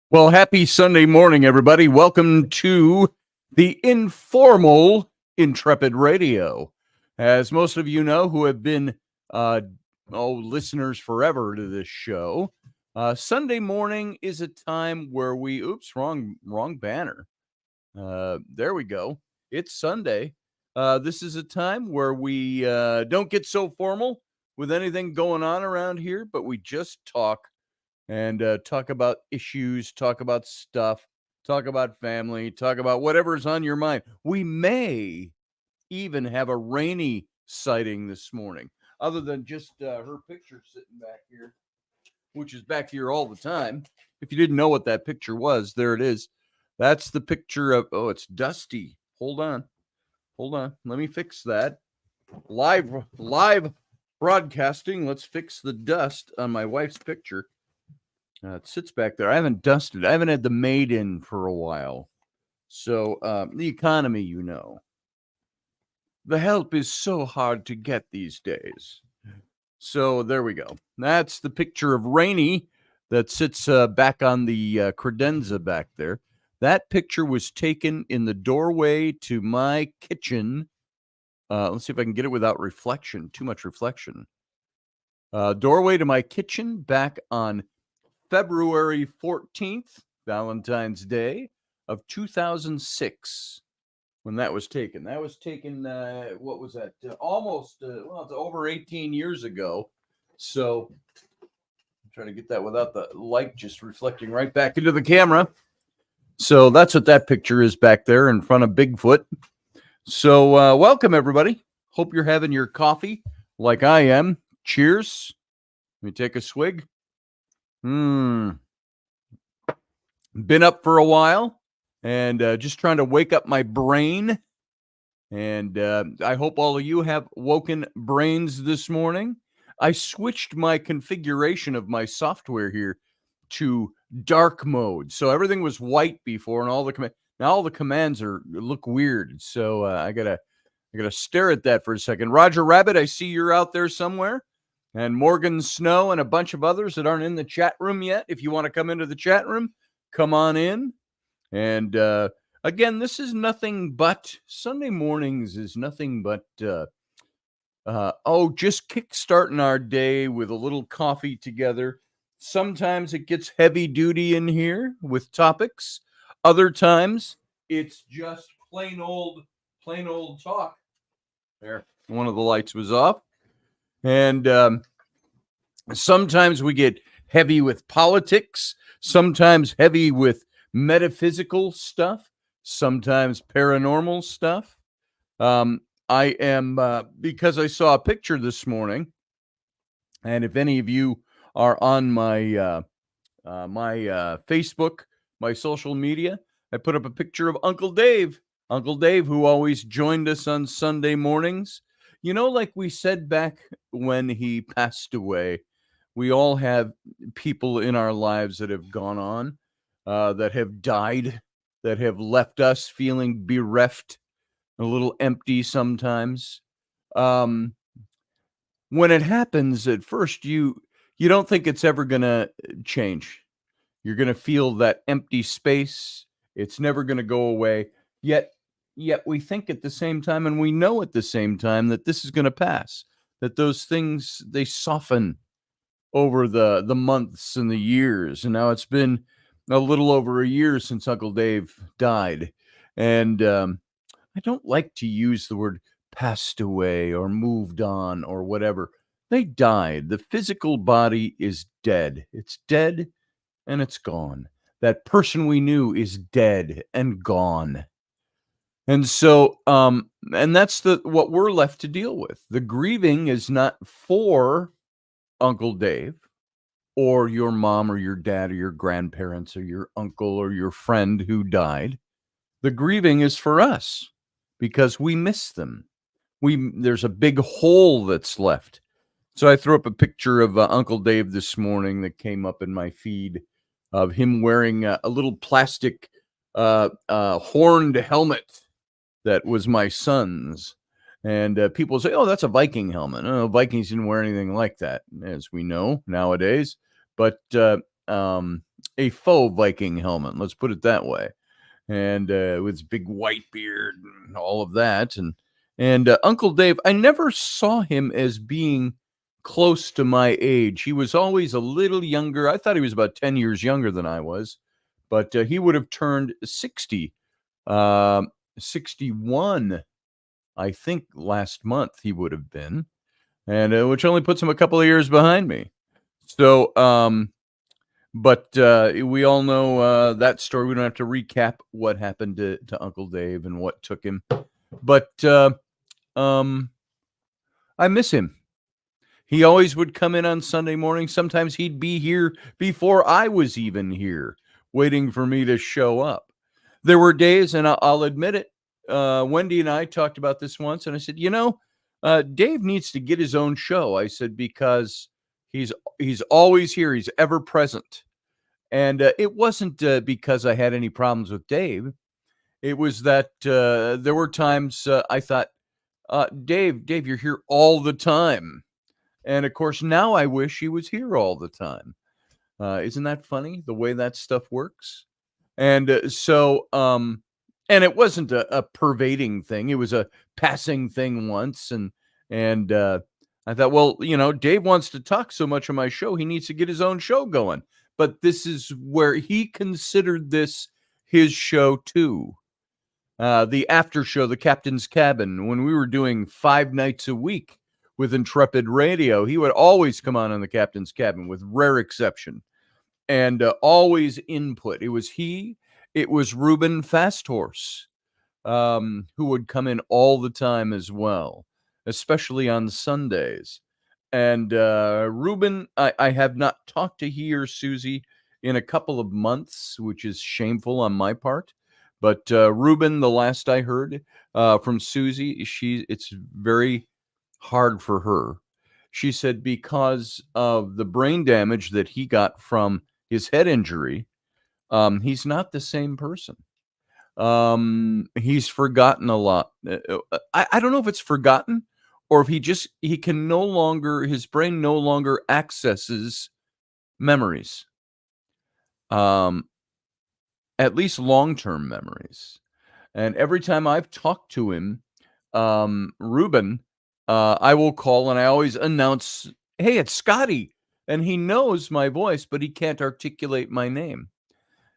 Well, happy Sunday morning, everybody. Welcome to the informal Intrepid Radio. As most of you know who have been listeners forever to this show, Sunday morning is a time where we wrong banner. There we go. It's Sunday. This is a time where we don't get so formal with anything going on around here, but we just talk and talk about issues, talk about stuff, talk about family, talk about whatever's on your mind. We may even have a Rainy sighting this morning, other than just her picture sitting back here, which is back here all the time. If you didn't know what that picture was, there it is. That's the picture of, it's dusty. Hold on. Let me fix that. Live broadcasting. Let's fix the dust on my wife's picture. It sits back there. I haven't dusted. I haven't had the maid in for a while. So the economy, the help is so hard to get these days. So there we go. That's the picture of Rainy that sits back on the credenza back there. That picture was taken in the doorway to my kitchen. Let's see if I can get it without reflection. Too much reflection. Doorway to my kitchen back on February 14th, Valentine's Day of 2006, when that was taken. That was taken, what was that? It's over 18 years ago. So I'm trying to get that without the light just reflecting right back into the camera. So that's what that picture is back there in front of Bigfoot. So welcome, everybody. Hope you're having your coffee like I am. Cheers. Let me take a swig. Been up for a while and just trying to wake up my brain. And I hope all of you have woken brains this morning. I switched my configuration of my software here to dark mode. So everything was white before, and now all the commands look weird. So I gotta stare at that for a second. Roger Rabbit, I see you're out there somewhere. And Morgan Snow and a bunch of others that aren't in the chat room yet. If you want to come into the chat room, come on in. And again, this is nothing but Sunday mornings is nothing but just kickstarting our day with a little coffee together. Sometimes it gets heavy duty in here with topics. Other times it's just plain old talk. There, one of the lights was off. And sometimes we get heavy with politics, sometimes heavy with metaphysical stuff, sometimes paranormal stuff. I am, because I saw a picture this morning, and if any of you are on my Facebook, my social media, I put up a picture of Uncle Dave, who always joined us on Sunday mornings. Like we said back when he passed away, we all have people in our lives that have gone on, that have died, that have left us feeling bereft, a little empty sometimes. When it happens, at first you don't think it's ever going to change. You're going to feel that empty space. It's never going to go away. Yet we think at the same time, and we know at the same time, that this is going to pass, that those things, they soften over the months and the years. And now it's been a little over a year since Uncle Dave died. And I don't like to use the word passed away or moved on or whatever. They died. The physical body is dead. It's dead and it's gone. That person we knew is dead and gone. And so, and that's what we're left to deal with. The grieving is not for Uncle Dave or your mom or your dad or your grandparents or your uncle or your friend who died. The grieving is for us because we miss them. There's a big hole that's left. So I threw up a picture of Uncle Dave this morning that came up in my feed of him wearing a little plastic horned helmet that was my son's. And people say, oh, that's a Viking helmet. No, Vikings didn't wear anything like that, as we know nowadays. But a faux Viking helmet. Let's put it that way. And with his big white beard and all of that, and Uncle Dave, I never saw him as being close to my age. He was always a little younger. I thought he was about 10 years younger than I was, but he would have turned 60, uh, 61, I think last month he would have been, and which only puts him a couple of years behind me. So, but we all know that story. We don't have to recap what happened to Uncle Dave and what took him. But um, I miss him. He always would come in on Sunday morning. Sometimes he'd be here before I was even here, waiting for me to show up. There were days, and I'll admit it, Wendy and I talked about this once, and I said, Dave needs to get his own show. I said, because he's always here. He's ever present. And it wasn't because I had any problems with Dave. It was that there were times I thought, Dave, you're here all the time. And of course, now I wish he was here all the time. Isn't that funny, the way that stuff works? And and it wasn't a pervading thing. It was a passing thing once. And I thought, well, Dave wants to talk so much on my show, he needs to get his own show going. But this is where he considered this his show too. The after show, the Captain's Cabin, when we were doing 5 nights a week with Intrepid Radio, he would always come on the Captain's Cabin with rare exception, and always input. It was Ruben Fasthorse, who would come in all the time as well, especially on Sundays. And Ruben, I have not talked to he or Susie in a couple of months, which is shameful on my part. But Ruben, the last I heard from Susie, it's very hard for her. She said because of the brain damage that he got from his head injury, he's not the same person. He's forgotten a lot. I don't know if it's forgotten or if he can no longer, his brain no longer accesses memories. At least long-term memories. And every time I've talked to him, Ruben, I will call and I always announce, hey, it's Scotty. And he knows my voice, but he can't articulate my name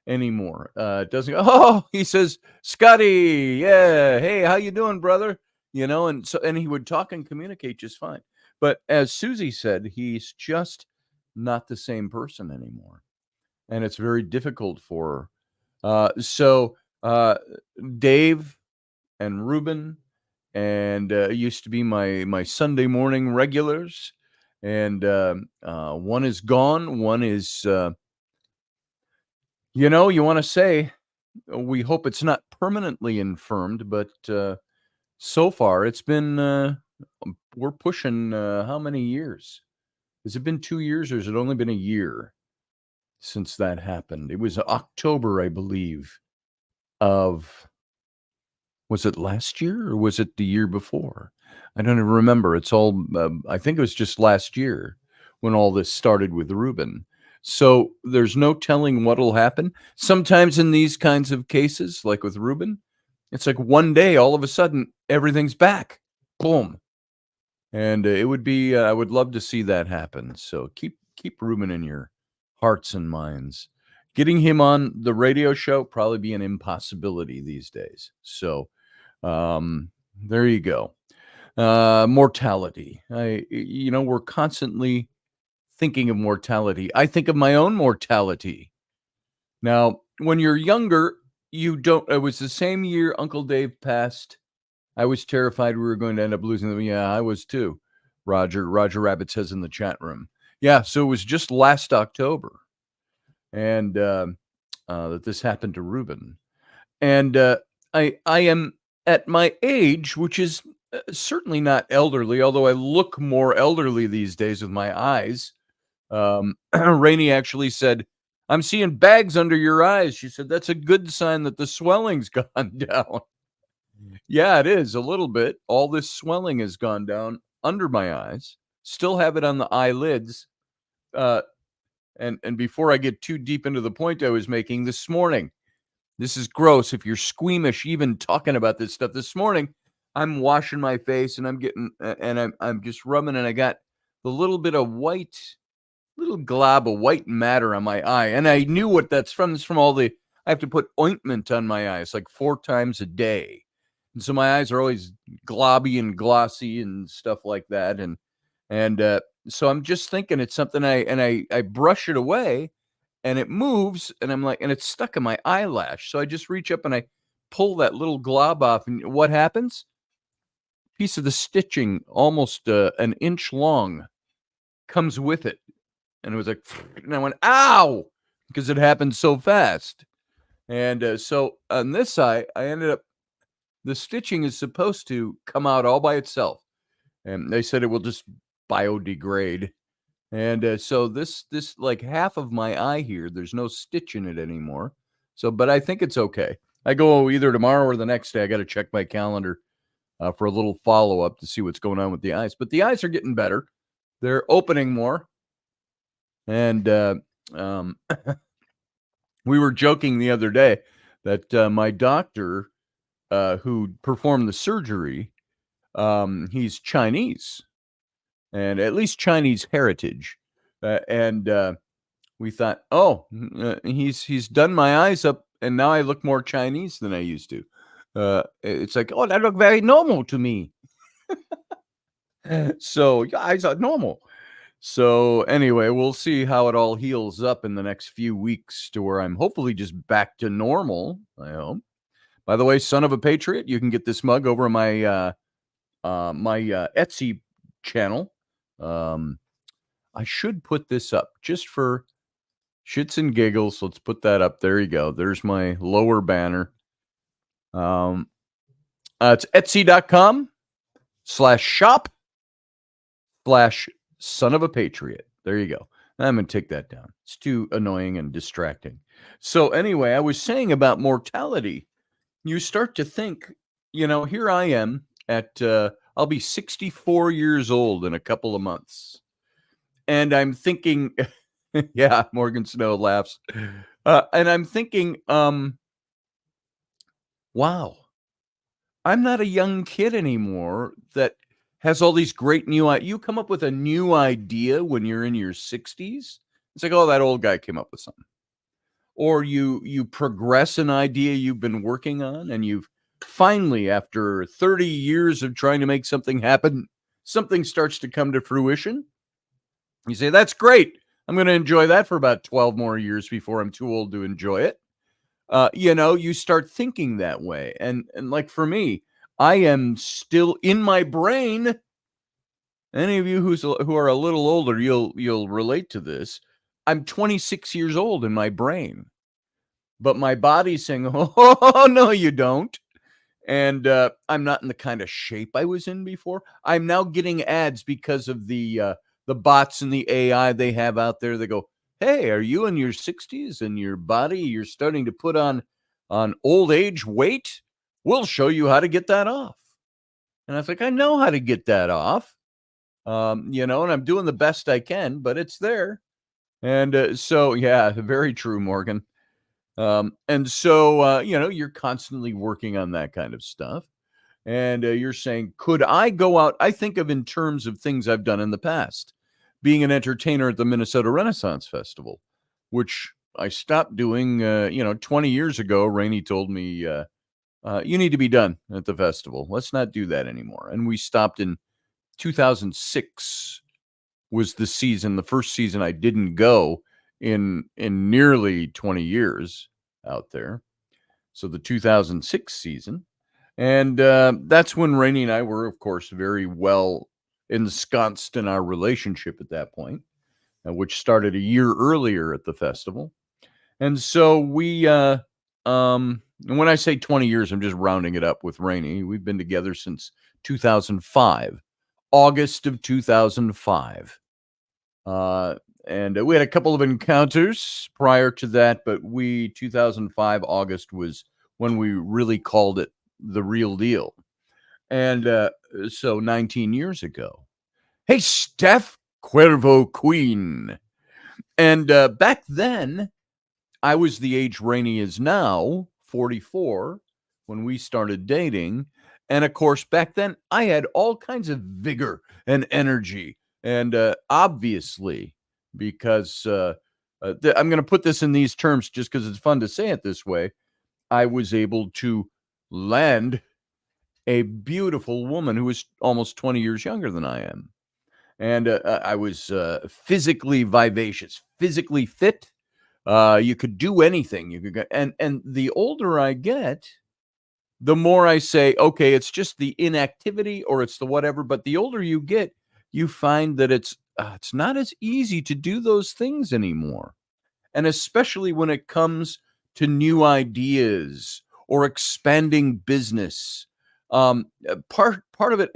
anymore. Doesn't go, oh, he says, Scotty, yeah, hey, how you doing, brother? And he would talk and communicate just fine. But as Susie said, he's just not the same person anymore. And it's very difficult for her. So Dave and Ruben and used to be my Sunday morning regulars. And one is gone. One is, you want to say, we hope it's not permanently infirmed, but so far it's been, we're pushing how many years? Has it been 2 years or has it only been a year since that happened? It was October, I believe, was it last year or was it the year before? I don't even remember. It's all, I think it was just last year when all this started with Ruben. So there's no telling what'll happen. Sometimes in these kinds of cases, like with Ruben, it's like one day, all of a sudden, everything's back. Boom. And it would be, I would love to see that happen. So keep Ruben in your hearts and minds. Getting him on the radio show probably be an impossibility these days. So there you go. Mortality. We're constantly thinking of mortality. I think of my own mortality. Now, when you're younger, you don't. It was the same year Uncle Dave passed. I was terrified we were going to end up losing them. Yeah, I was too. Roger Rabbit says in the chat room. Yeah, so it was just last October, and that this happened to Ruben. And I am at my age, which is certainly not elderly, although I look more elderly these days with my eyes. Rainey actually said, I'm seeing bags under your eyes. She said, that's a good sign that the swelling's gone down. Yeah, it is a little bit. All this swelling has gone down under my eyes. Still have it on the eyelids. and before I get too deep into the point I was making this morning, this is gross. If you're squeamish, even talking about this stuff this morning, I'm washing my face and I'm getting, and I'm just rubbing, and I got the little bit of white, little glob of white matter on my eye, and I knew what that's from. It's from all the. I have to put ointment on my eyes like 4 times a day, and so my eyes are always globby and glossy and stuff like that, and so I'm just thinking it's something I brush it away and it moves, and I'm like, and it's stuck in my eyelash. So I just reach up and I pull that little glob off, and what happens? Piece of the stitching, almost an inch long, comes with it, and it was like, and I went, "Ow!" because it happened so fast. And so on this eye, I ended up. The stitching is supposed to come out all by itself, and they said it will just biodegrade. And so this like half of my eye here, there's no stitch in it anymore. So, but I think it's okay. I go either tomorrow or the next day. I got to check my calendar for a little follow up to see what's going on with the eyes. But the eyes are getting better. They're opening more. And um, we were joking the other day that my doctor, who performed the surgery, he's Chinese, and at least Chinese heritage. And we thought, oh, he's done my eyes up, and now I look more Chinese than I used to. It's like, oh, that look very normal to me. So your eyes are normal. So anyway, we'll see how it all heals up in the next few weeks to where I'm hopefully just back to normal. I hope. By the way, son of a patriot, you can get this mug over on my Etsy channel. I should put this up just for shits and giggles. Let's put that up. There you go. There's my lower banner. It's etsy.com/shop/son of a patriot. There you go. I'm going to take that down. It's too annoying and distracting. So anyway, I was saying about mortality. You start to think, here I am at, I'll be 64 years old in a couple of months. And I'm thinking, yeah, Morgan Snow laughs. And I'm thinking, wow, I'm not a young kid anymore that has all these great you come up with a new idea when you're in your 60s. It's like, oh, that old guy came up with something. Or you progress an idea you've been working on, and you've finally, after 30 years of trying to make something happen, something starts to come to fruition. You say, that's great. I'm going to enjoy that for about 12 more years before I'm too old to enjoy it. You start thinking that way. And like for me, I am still in my brain. Any of you who are a little older, you'll relate to this. I'm 26 years old in my brain, but my body's saying, "Oh no, you don't." And I'm not in the kind of shape I was in before. I'm now getting ads because of the bots and the AI they have out there. They go, "Hey, are you in your 60s and your body? You're starting to put on old age weight. We'll show you how to get that off." And I was like, "I know how to get that off, and I'm doing the best I can, but it's there." And so, yeah, very true, Morgan. And so, you're constantly working on that kind of stuff. And you're saying, could I go out? I think of in terms of things I've done in the past, being an entertainer at the Minnesota Renaissance Festival, which I stopped doing, 20 years ago. Rainey told me, you need to be done at the festival. Let's not do that anymore. And we stopped in 2006 was the first season I didn't go in nearly 20 years out there. So the 2006 season. And that's when Rainey and I were, of course, very well ensconced in our relationship at that point, which started a year earlier at the festival. And so and when I say 20 years, I'm just rounding it up with Rainey. We've been together since 2005, August of 2005. And we had a couple of encounters prior to that, but 2005 August was when we really called it the real deal. And so 19 years ago. Hey, Steph Cuervo Queen. And back then, I was the age Rainey is now, 44, when we started dating. And of course, back then, I had all kinds of vigor and energy. And obviously, because I'm going to put this in these terms just because it's fun to say it this way, I was able to land a beautiful woman who was almost 20 years younger than I am. And I was physically vivacious, physically fit. You could do anything. You could go, and the older I get, the more I say, okay, it's just the inactivity or it's the whatever. But the older you get, you find that it's not as easy to do those things anymore, and especially when it comes to new ideas or expanding business. Part of it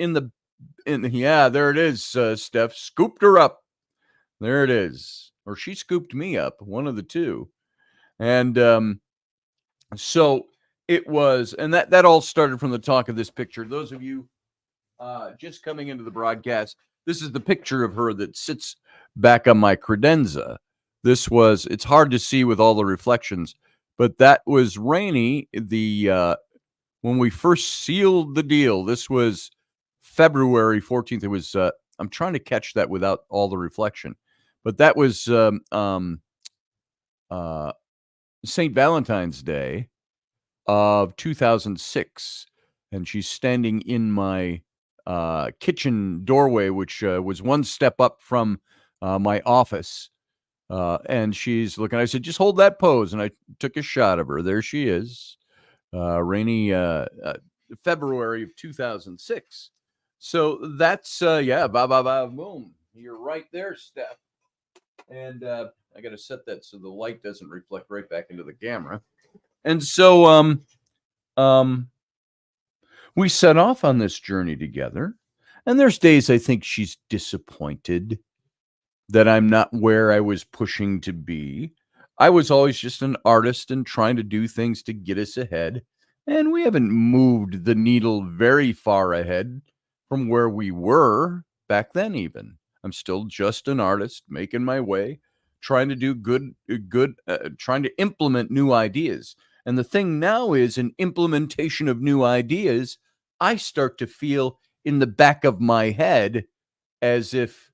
yeah, there it is, Steph scooped her up. There it is, or she scooped me up, one of the two. And so it was, and that all started from the talk of this picture. Those of you just coming into the broadcast, this is the picture of her that sits back on my credenza. It's hard to see with all the reflections, but that was Rainey, when we first sealed the deal. This was February 14th. It was, I'm trying to catch that without all the reflection, but that was uh, St. Valentine's Day of 2006. And she's standing in my kitchen doorway, which was one step up from my office. And she's looking. I said, just hold that pose. And I took a shot of her. There she is. Rainy February of 2006. So that's, yeah, boom. You're right there, Steph. And I got to set that so the light doesn't reflect right back into the camera. And so we set off on this journey together. And there's days I think she's disappointed that I'm not where I was pushing to be. I was always just an artist and trying to do things to get us ahead. And we haven't moved the needle very far ahead from where we were back then, even. I'm still just an artist making my way, trying to do trying to implement new ideas. And the thing now is, in implementation of new ideas, I start to feel in the back of my head as if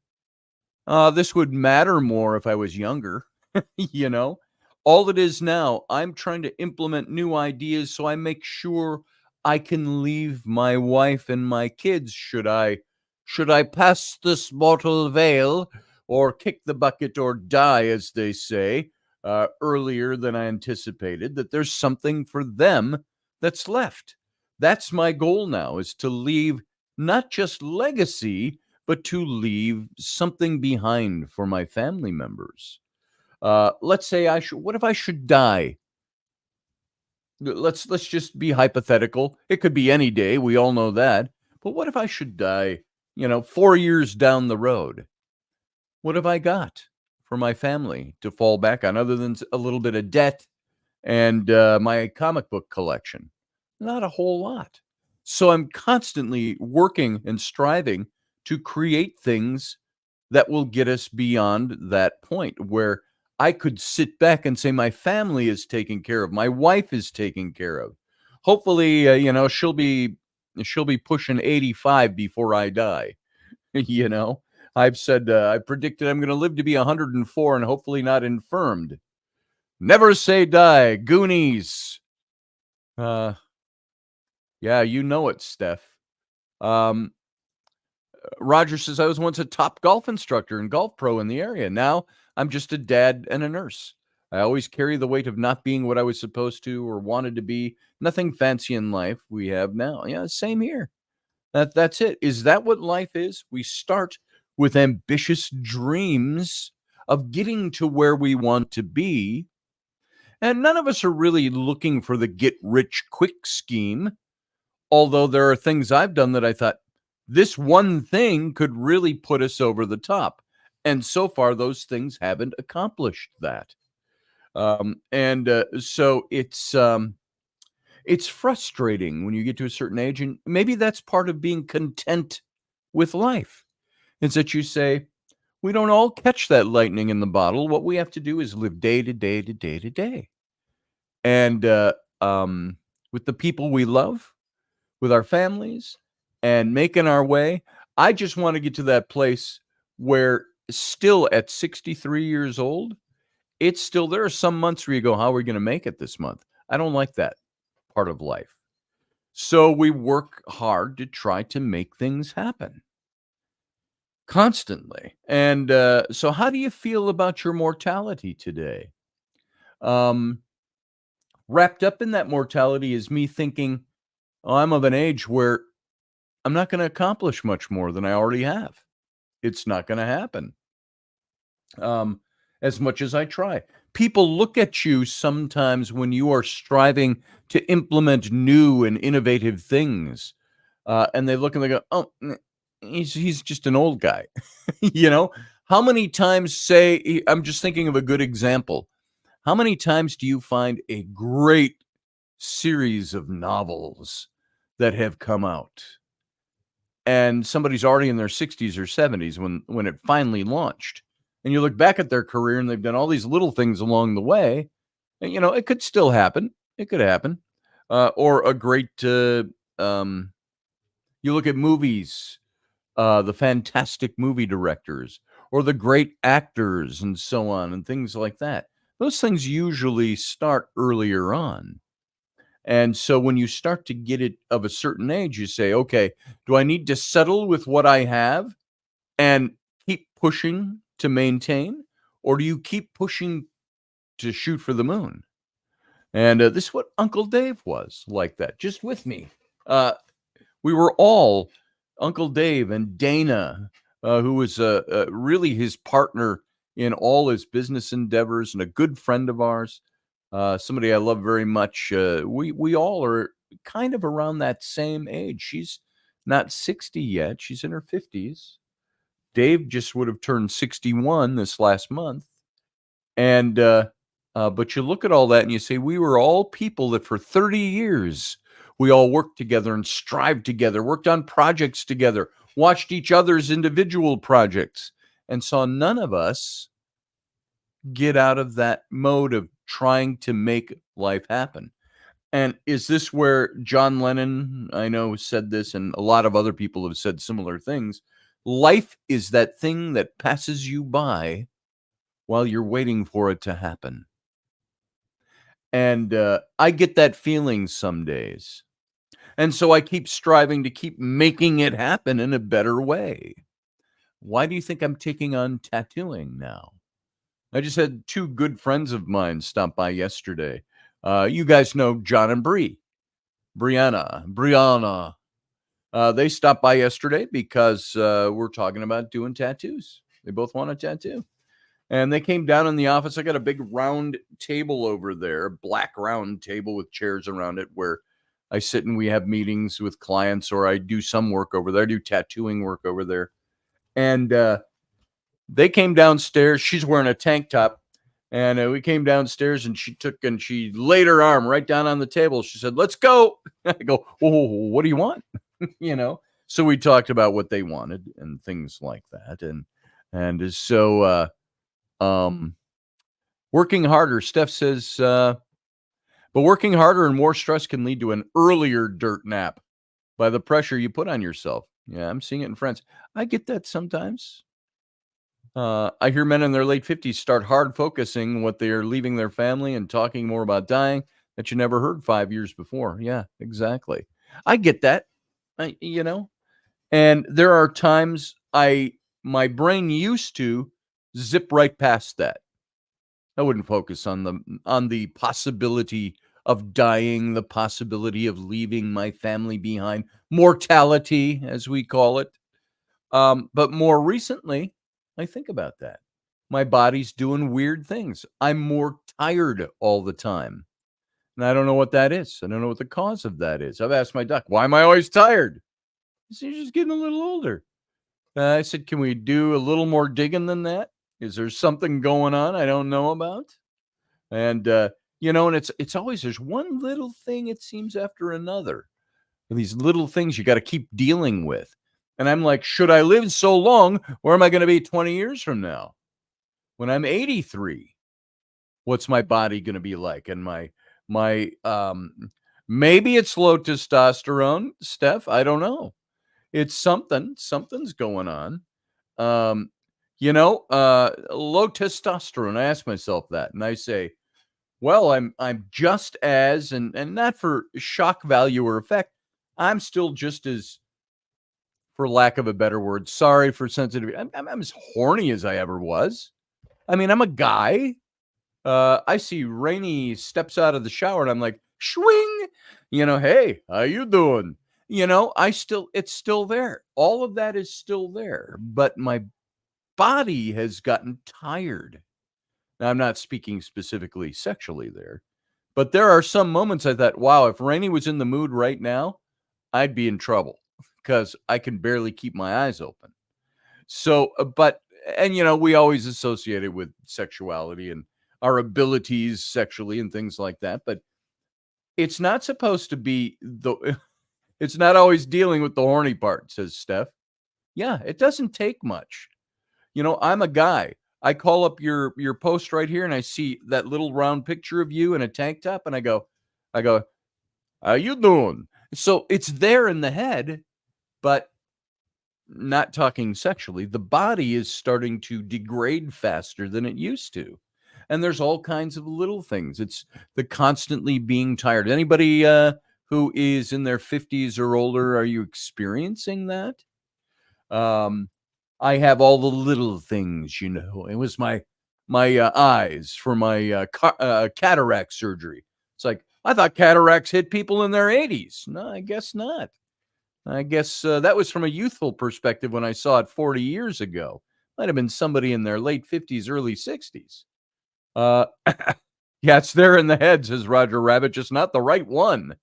this would matter more if I was younger. you know, all it is now, I'm trying to implement new ideas so I make sure I can leave my wife and my kids should I pass this mortal veil or kick the bucket or die, as they say, earlier than I anticipated, that there's something for them that's left. That's my goal now, is to leave not just legacy, but to leave something behind for my family members. Let's say what if I should die? Let's just be hypothetical. It could be any day. We all know that. But what if I should die, 4 years down the road? What have I got for my family to fall back on other than a little bit of debt and my comic book collection? Not a whole lot. So I'm constantly working and striving to create things that will get us beyond that point where I could sit back and say my family is taken care of, my wife is taken care of. Hopefully, she'll be pushing 85 before I die. you know, I've said I predicted I'm going to live to be 104 and hopefully not infirmed. Never say die, Goonies. Yeah, you know it, Steph. Um, Roger says, I was once a top golf instructor and golf pro in the area. Now I'm just a dad and a nurse. I always carry the weight of not being what I was supposed to or wanted to be. Nothing fancy in life we have now. Yeah, same here. That's it. Is that what life is? We start with ambitious dreams of getting to where we want to be. And none of us are really looking for the get rich quick scheme. Although there are things I've done that I thought, this one thing could really put us over the top. And so far, those things haven't accomplished that. So it's frustrating when you get to a certain age. And maybe that's part of being content with life. Is that you say, We don't all catch that lightning in the bottle. What we have to do is live day to day to day to day. And um, with the people we love, with our families, and making our way. I just want to get to that place where still at 63 years old, it's still there are some months where you go, how are we going to make it this month? I don't like that part of life. So we work hard to try to make things happen constantly. And so how do you feel about your mortality today? Um, Wrapped up in that mortality is me thinking, oh, I'm of an age where I'm not going to accomplish much more than I already have. It's not going to happen. Um, as much as I try. People look at you sometimes when you are striving to implement new and innovative things, and they look and they go, "Oh, he's just an old guy." You know, how many times I'm just thinking of a good example. How many times do you find a great series of novels that have come out, and somebody's already in their 60s or 70s when it finally launched? And you look back at their career and they've done all these little things along the way. And, it could still happen. It could happen. Or a great, um, you look at movies, the fantastic movie directors, or the great actors, and so on, and things like that. Those things usually start earlier on. And so when you start to get it of a certain age, you say, okay, do I need to settle with what I have and keep pushing to maintain, or do you keep pushing to shoot for the moon? And this is what Uncle Dave was like that, just with me. Uh, we were all Uncle Dave and Dana, who was really his partner in all his business endeavors and a good friend of ours, somebody I love very much. We all are kind of around that same age. She's not 60 yet; she's in her 50s. Dave just would have turned 61 this last month. And, but you look at all that and you say, we were all people that for 30 years, we all worked together and strived together, worked on projects together, watched each other's individual projects, and saw none of us get out of that mode of trying to make life happen. And is this where John Lennon, I know, said this, and a lot of other people have said similar things? Life is that thing that passes you by while you're waiting for it to happen. And I get that feeling some days. And so I keep striving to keep making it happen in a better way. Why do you think I'm taking on tattooing now? I just had two good friends of mine stop by yesterday. You guys know John and Brianna. They stopped by yesterday because we're talking about doing tattoos. They both want a tattoo. And they came down in the office. I got a big round table over there, black round table with chairs around it where I sit and we have meetings with clients, or I do some work over there. I do tattooing work over there. And they came downstairs. She's wearing a tank top. And we came downstairs and she laid her arm right down on the table. She said, "Let's go." I go, "Whoa, what do you want?" So we talked about what they wanted and things like that. And so, um, working harder, Steph says, but working harder and more stress can lead to an earlier dirt nap by the pressure you put on yourself. Yeah, I'm seeing it in friends. I get that sometimes. I hear men in their late 50s start hard focusing what they're leaving their family and talking more about dying that you never heard 5 years before. Yeah, exactly. I get that. And there are times my brain used to zip right past that. I wouldn't focus on the possibility of dying, the possibility of leaving my family behind, mortality, as we call it. But more recently, I think about that. My body's doing weird things. I'm more tired all the time. And I don't know what that is. I don't know what the cause of that is. I've asked my doc, why am I always tired? He said, you're just getting a little older. I said, can we do a little more digging than that? Is there something going on I don't know about? And and it's always there's one little thing it seems after another. These little things you got to keep dealing with. And I'm like, should I live so long? Where am I going to be 20 years from now? When I'm 83, what's my body going to be like? And maybe it's low testosterone, Steph. I don't know. It's something's going on. Um, low testosterone. I ask myself that, and I say, well, I'm just as, and not for shock value or effect. I'm still just as, for lack of a better word, sorry for sensitivity. I'm as horny as I ever was. I mean, I'm a guy. I see Rainy steps out of the shower, and I'm like, swing. Hey, how you doing? It's still there. All of that is still there, but my body has gotten tired. Now, I'm not speaking specifically sexually there, but there are some moments I thought, wow, if Rainey was in the mood right now, I'd be in trouble because I can barely keep my eyes open. So, we always associate it with sexuality and our abilities sexually and things like that, but it's not supposed to be it's not always dealing with the horny part, says Steph. Yeah, it doesn't take much. I'm a guy. I call up your post right here and I see that little round picture of you in a tank top and I go, how you doing? So it's there in the head, but not talking sexually. The body is starting to degrade faster than it used to. And there's all kinds of little things. It's the constantly being tired. Anybody who is in their 50s or older, are you experiencing that? I have all the little things, It was my eyes for my cataract surgery. It's like, I thought cataracts hit people in their 80s. No, I guess not. I guess that was from a youthful perspective when I saw it 40 years ago. Might have been somebody in their late 50s, early 60s. Yeah, it's there in the head, says Roger Rabbit, just not the right one.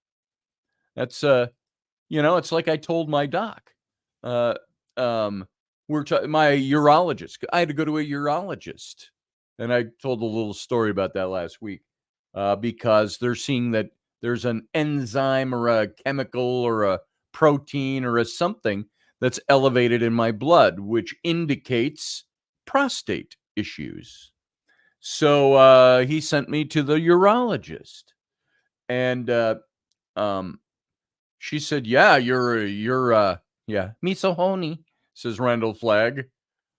That's, it's like I told my doc. My urologist. I had to go to a urologist. And I told a little story about that last week because they're seeing that there's an enzyme or a chemical or a protein or a something that's elevated in my blood, which indicates prostate issues. So he sent me to the urologist. And she said, yeah, you're me so honey, says Randall Flagg.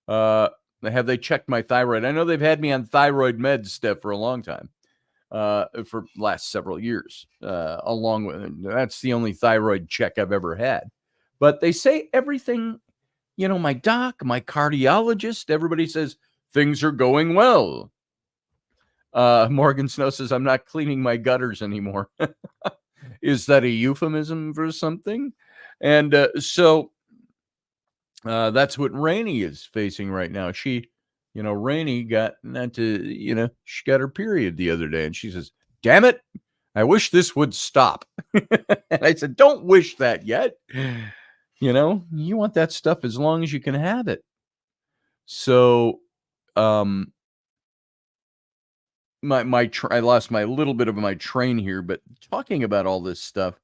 Have they checked my thyroid? I know they've had me on thyroid meds, Steph, for a long time, for last several years. Along with that's the only thyroid check I've ever had. But they say everything, my doc, my cardiologist, everybody says things are going well. Morgan Snow says, I'm not cleaning my gutters anymore. Is that a euphemism for something? And so that's what Rainey is facing right now. She, Rainey got she got her period the other day and she says, damn it, I wish this would stop. And I said, don't wish that yet. You want that stuff as long as you can have it. So, I lost my little bit of my train here, but talking about all this stuff,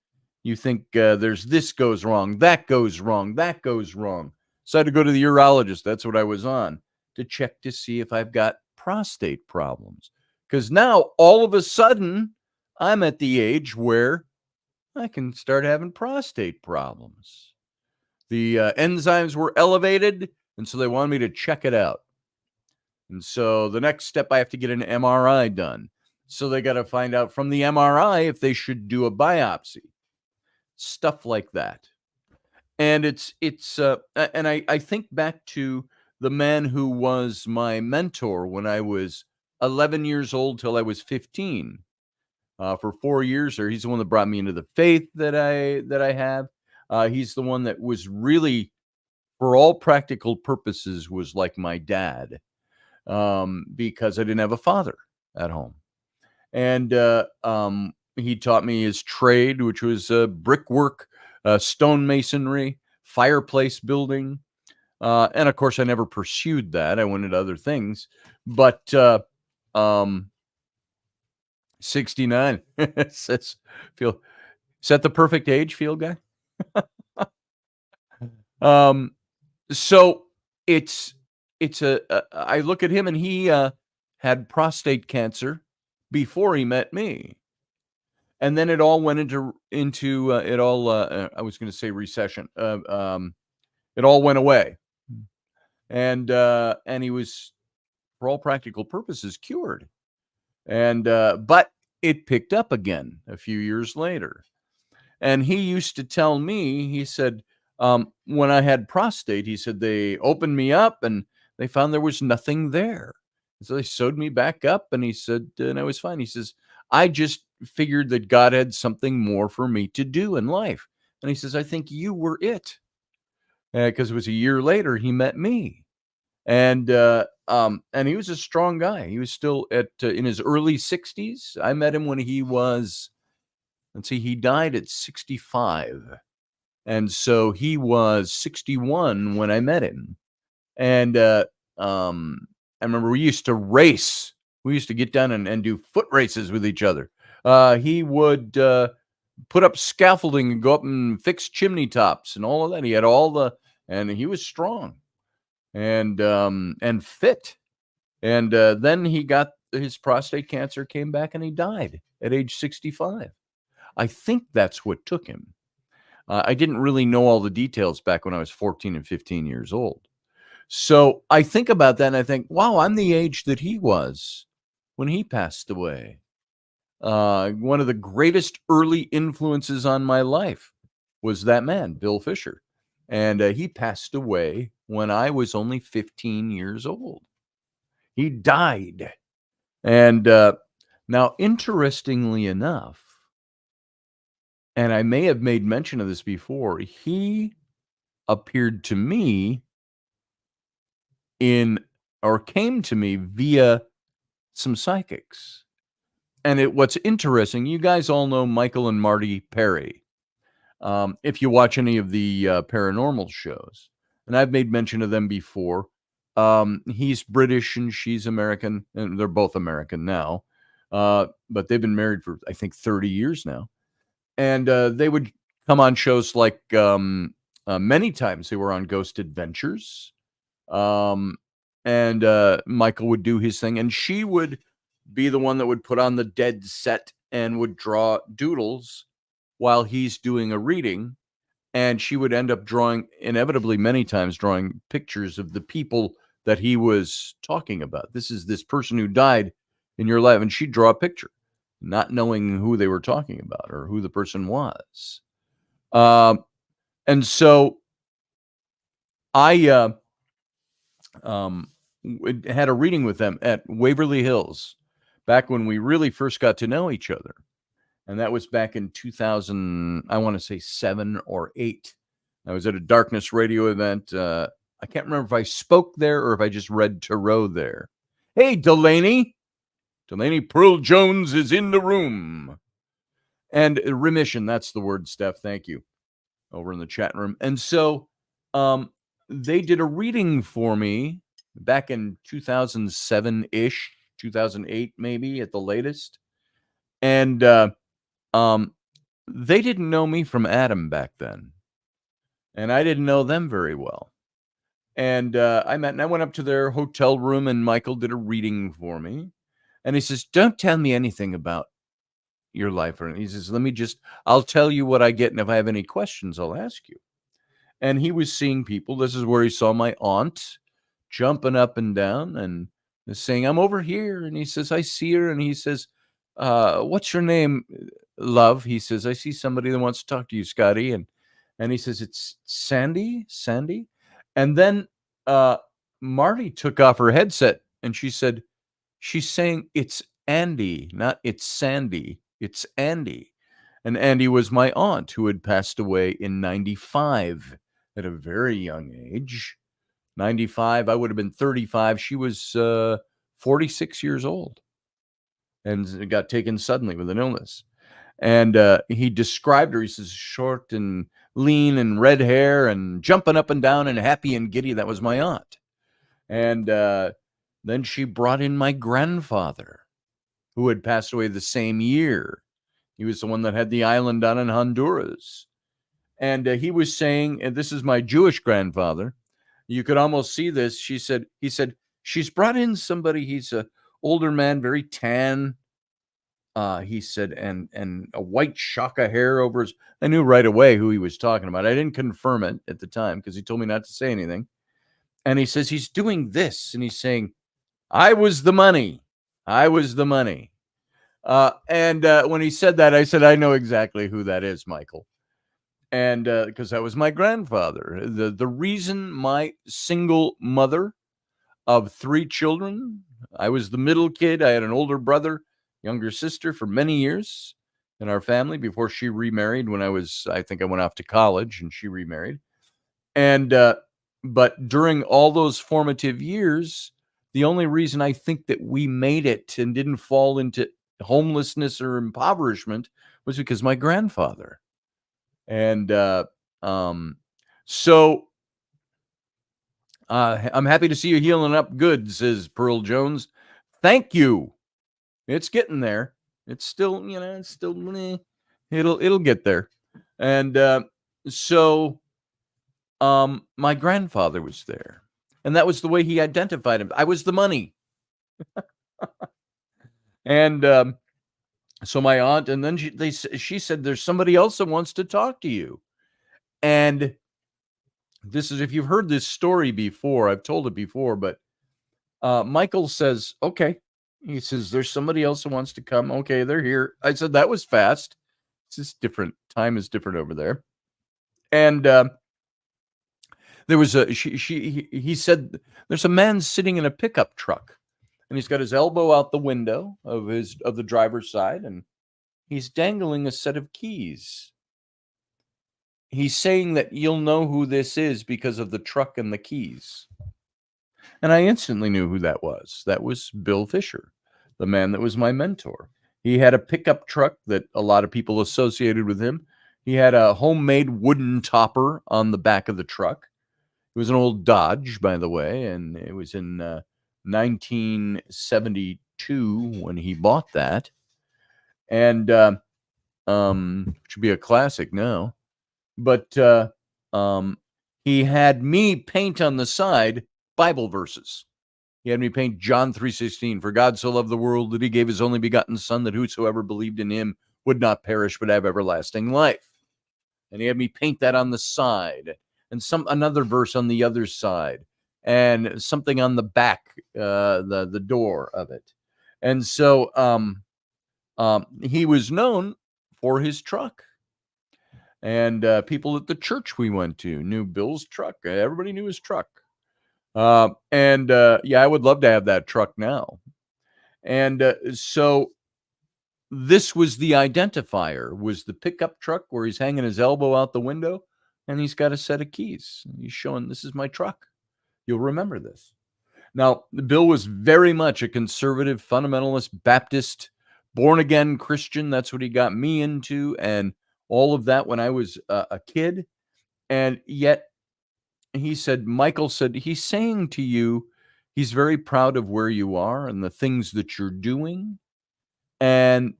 you think there's this goes wrong, that goes wrong, that goes wrong. So I had to go to the urologist. That's what I was on to check to see if I've got prostate problems. Because now all of a sudden I'm at the age where I can start having prostate problems. The enzymes were elevated, and so they wanted me to check it out. And so the next step, I have to get an MRI done. So they got to find out from the MRI if they should do a biopsy, stuff like that. And I think back to the man who was my mentor when I was 11 years old till I was 15. For 4 years, or he's the one that brought me into the faith that I have. He's the one that was really, for all practical purposes, was like my dad. Because I didn't have a father at home. And he taught me his trade, which was brickwork, stonemasonry, fireplace building. And of course, I never pursued that. I went into other things. But 69 says, is that the perfect age, Field Guy? Um, so it's I look at him and he had prostate cancer before he met me. And then it all went into it all I was going to say recession. It all went away. And he was for all practical purposes cured. And but it picked up again a few years later. And he used to tell me, he said, when I had prostate, he said, they opened me up and they found there was nothing there. So they sewed me back up and he said, and I was fine. He says, I just figured that God had something more for me to do in life. And he says, I think you were it. Because it was a year later, he met me. And he was a strong guy. He was still in his early 60s. I met him when he was, let's see, he died at 65. And so he was 61 when I met him. And I remember we used to race. We used to get down and do foot races with each other. He would put up scaffolding and go up and fix chimney tops and all of that. He had and he was strong and fit. And then he got his prostate cancer, came back, and he died at age 65. I think that's what took him. I didn't really know all the details back when I was 14 and 15 years old. So I think about that and I think, wow, I'm the age that he was when he passed away. One of the greatest early influences on my life was that man, Bill Fisher. And he passed away when I was only 15 years old. He died. And now, interestingly enough, and I may have made mention of this before, he appeared to me came to me via some psychics. And what's interesting, you guys all know Michael and Marty Perry. If you watch any of the paranormal shows, and I've made mention of them before, he's British and she's American, and they're both American now, but they've been married for, I think, 30 years now. And they would come on shows like many times they were on Ghost Adventures. And Michael would do his thing, and she would be the one that would put on the dead set and would draw doodles while he's doing a reading. And she would end up inevitably many times drawing pictures of the people that he was talking about. This is this person who died in your life, and she'd draw a picture, not knowing who they were talking about or who the person was. And so I had a reading with them at Waverly Hills back when we really first got to know each other. And that was back in 2000, I want to say 7 or 8. I was at a Darkness Radio event. I can't remember if I spoke there or if I just read tarot there. Hey, Delaney. Delaney Pearl Jones is in the room. And remission, that's the word, Steph. Thank you. Over in the chat room. And so they did a reading for me back in 2007-ish, 2008 maybe at the latest. And they didn't know me from Adam back then. And I didn't know them very well. And I went up to their hotel room and Michael did a reading for me. And he says, don't tell me anything about your life. He says, I'll tell you what I get. And if I have any questions, I'll ask you. And he was seeing people. This is where he saw my aunt jumping up and down and saying, I'm over here. And he says, I see her. And he says, what's your name, love? He says, I see somebody that wants to talk to you, Scotty. And he says, it's Sandy. And then Marty took off her headset and she said, she's saying it's Andy, not it's Sandy. It's Andy. And Andy was my aunt who had passed away in 95 at a very young age. 95, I would have been 35. She was 46 years old and got taken suddenly with an illness. And he described her. He says, short and lean and red hair and jumping up and down and happy and giddy. That was my aunt. And then she brought in my grandfather, who had passed away the same year. He was the one that had the island down in Honduras. And he was saying, and this is my Jewish grandfather. You could almost see this. He said, she's brought in somebody. He's a older man, very tan. He said, and a white shock of hair over his. I knew right away who he was talking about. I didn't confirm it at the time because he told me not to say anything. And he says he's doing this, and he's saying, "I was the money. I was the money." And when he said that, I said, "I know exactly who that is, Michael." And because that was my grandfather. The reason my single mother of 3 children, I was the middle kid. I had an older brother, younger sister for many years in our family before she remarried when I think I went off to college and she remarried. And but during all those formative years, the only reason I think that we made it and didn't fall into homelessness or impoverishment was because my grandfather. And um, so I'm happy to see you healing up good, says Pearl Jones. Thank you. It's getting there. It's still, it's still, it'll get there. And so my grandfather was there, and that was the way he identified him. I was the money. And so my aunt, and then she said, "There's somebody else that wants to talk to you." And this is, if you've heard this story before, I've told it before, but Michael says, "Okay." He says, "There's somebody else who wants to come." Okay, they're here. I said, "That was fast." It's just different. Time is different over there. And there was he said, "There's a man sitting in a pickup truck, and he's got his elbow out the window of the driver's side, and he's dangling a set of keys. He's saying that you'll know who this is because of the truck and the keys." And I instantly knew who that was. That was Bill Fisher, the man that was my mentor. He had a pickup truck that a lot of people associated with him. He had a homemade wooden topper on the back of the truck. It was an old Dodge, by the way, and it was in 1972 when he bought that. And should be a classic now. But he had me paint on the side Bible verses. He had me paint John 3:16. "For God so loved the world that he gave his only begotten son, that whosoever believed in him would not perish but have everlasting life." And he had me paint that on the side, and another verse on the other side, and something on the back, the door of it. And so he was known for his truck. And people at the church we went to knew Bill's truck. Everybody knew his truck. And I would love to have that truck now. And so this was the identifier, was the pickup truck where he's hanging his elbow out the window and he's got a set of keys. He's showing, "This is my truck. You'll remember this." Now, Bill was very much a conservative, fundamentalist, Baptist, born-again Christian. That's what he got me into, and all of that when I was a kid. And yet, he said, Michael said, "He's saying to you, he's very proud of where you are and the things that you're doing." And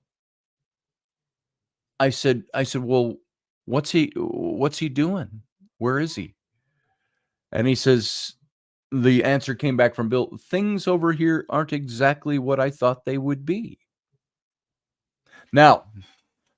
I said, "Well, what's he doing? Where is he?" And he says, the answer came back from Bill, "Things over here aren't exactly what I thought they would be." Now,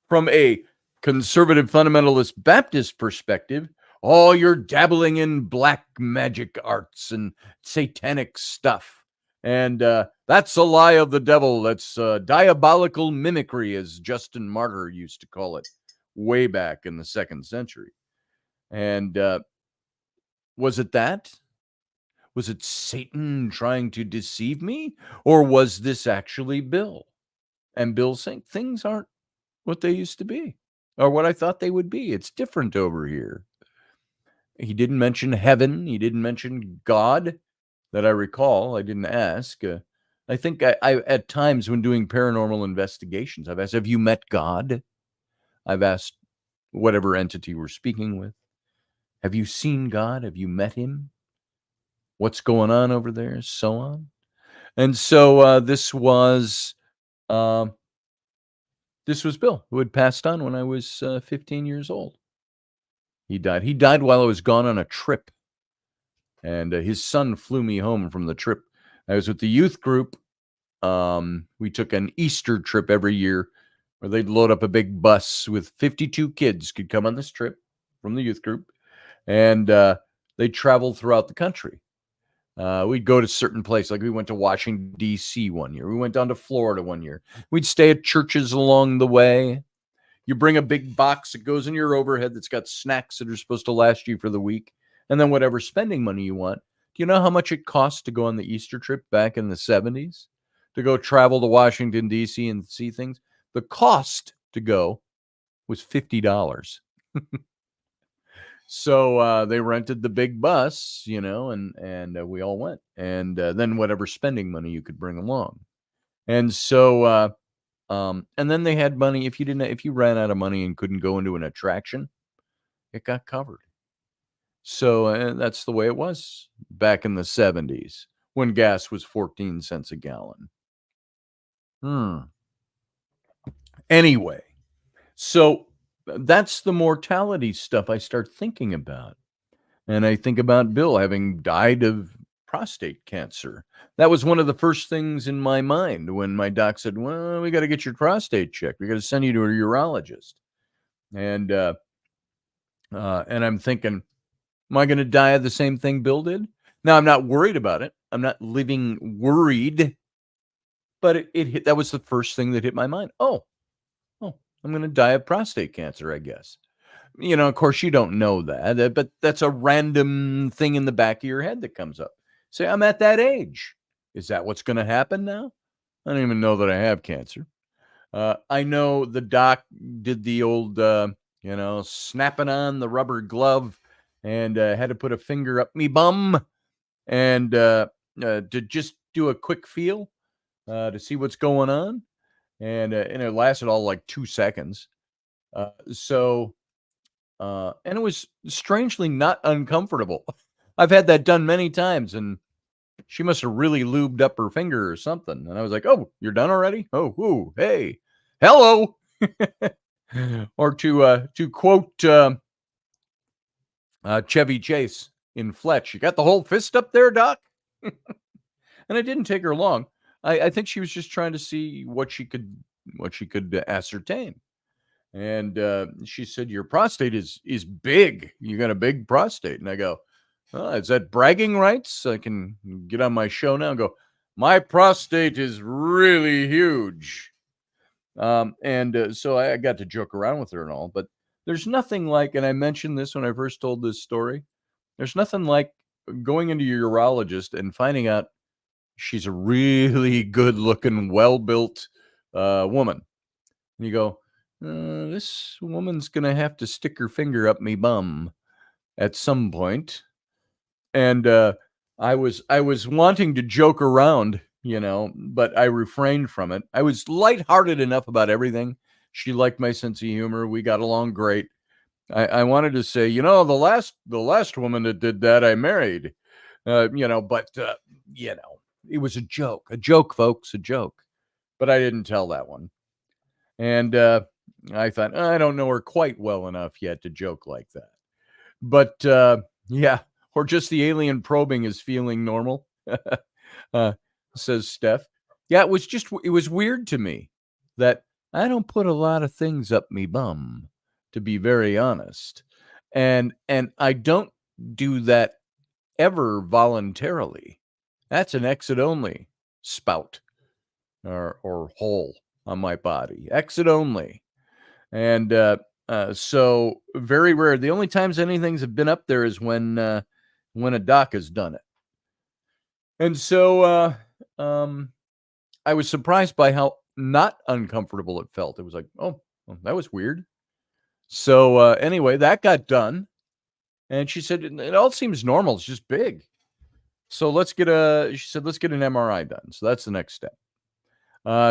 from a conservative fundamentalist Baptist perspective, "Oh, you're dabbling in black magic arts and satanic stuff. And that's a lie of the devil. That's diabolical mimicry," as Justin Martyr used to call it way back in the 2nd century. And was it that? Was it Satan trying to deceive me? Or was this actually Bill? And Bill saying, "Things aren't what they used to be, or what I thought they would be. It's different over here." He didn't mention heaven. He didn't mention God that I recall. I didn't ask. I think I at times when doing paranormal investigations, I've asked, "Have you met God?" I've asked whatever entity we're speaking with, "Have you seen God? Have you met him? What's going on over there?" So on. And so uh, this was Bill, who had passed on when I was 15 years old. He died. He died while I was gone on a trip, and his son flew me home from the trip. I was with the youth group. We took an Easter trip every year where they'd load up a big bus with 52 kids could come on this trip from the youth group, and they traveled throughout the country. We'd go to certain places, like we went to Washington, D.C. one year. We went down to Florida one year. We'd stay at churches along the way. You bring a big box that goes in your overhead that's got snacks that are supposed to last you for the week, and then whatever spending money you want. Do you know how much it cost to go on the Easter trip back in the 70s? To go travel to Washington, D.C. and see things? The cost to go was $50. So they rented the big bus, and we all went, and then whatever spending money you could bring along, and so and then they had money if you ran out of money and couldn't go into an attraction, it got covered. So that's the way it was back in the 70s when gas was 14 cents a gallon. Anyway, so that's the mortality stuff I start thinking about. And I think about Bill having died of prostate cancer. That was one of the first things in my mind when my doc said, well, we got to get your prostate checked. We got to send you to a urologist. And I'm thinking, am I going to die of the same thing Bill did? Now, I'm not worried about it. I'm not living worried. But it hit. That was the first thing that hit my mind. Oh, I'm going to die of prostate cancer, I guess. Of course, you don't know that, but that's a random thing in the back of your head that comes up. Say, I'm at that age. Is that what's going to happen now? I don't even know that I have cancer. I know the doc did the old, snapping on the rubber glove and had to put a finger up me bum and to just do a quick feel to see what's going on. And it lasted all like 2 seconds. And it was strangely not uncomfortable. I've had that done many times, and she must have really lubed up her finger or something. And I was like, oh, you're done already? Oh, ooh, hey, hello. Or to quote Chevy Chase in Fletch, you got the whole fist up there, Doc? And it didn't take her long. I think she was just trying to see what she could ascertain. And she said, your prostate is big. You got a big prostate. And I go, oh, is that bragging rights? I can get on my show now and go, my prostate is really huge. So I got to joke around with her and all. But there's nothing like, and I mentioned this when I first told this story, there's nothing like going into your urologist and finding out she's a really good-looking, well-built woman. And you go, this woman's going to have to stick her finger up me bum at some point. And I was wanting to joke around, but I refrained from it. I was lighthearted enough about everything. She liked my sense of humor. We got along great. I wanted to say, the last woman that did that, I married, but it was a joke, folks, a joke. But I didn't tell that one. And I thought, I don't know her quite well enough yet to joke like that. But yeah, or just the alien probing is feeling normal, says Steph. Yeah, it was weird to me that I don't put a lot of things up me bum, to be very honest. And I don't do that ever voluntarily. That's an exit only spout or hole on my body. Exit only. And so very rare. The only times anything's have been up there is when a doc has done it. And so I was surprised by how not uncomfortable it felt. It was like, oh, well, that was weird. So anyway, that got done. And she said, it all seems normal. It's just big. So she said, let's get an MRI done. So that's the next step.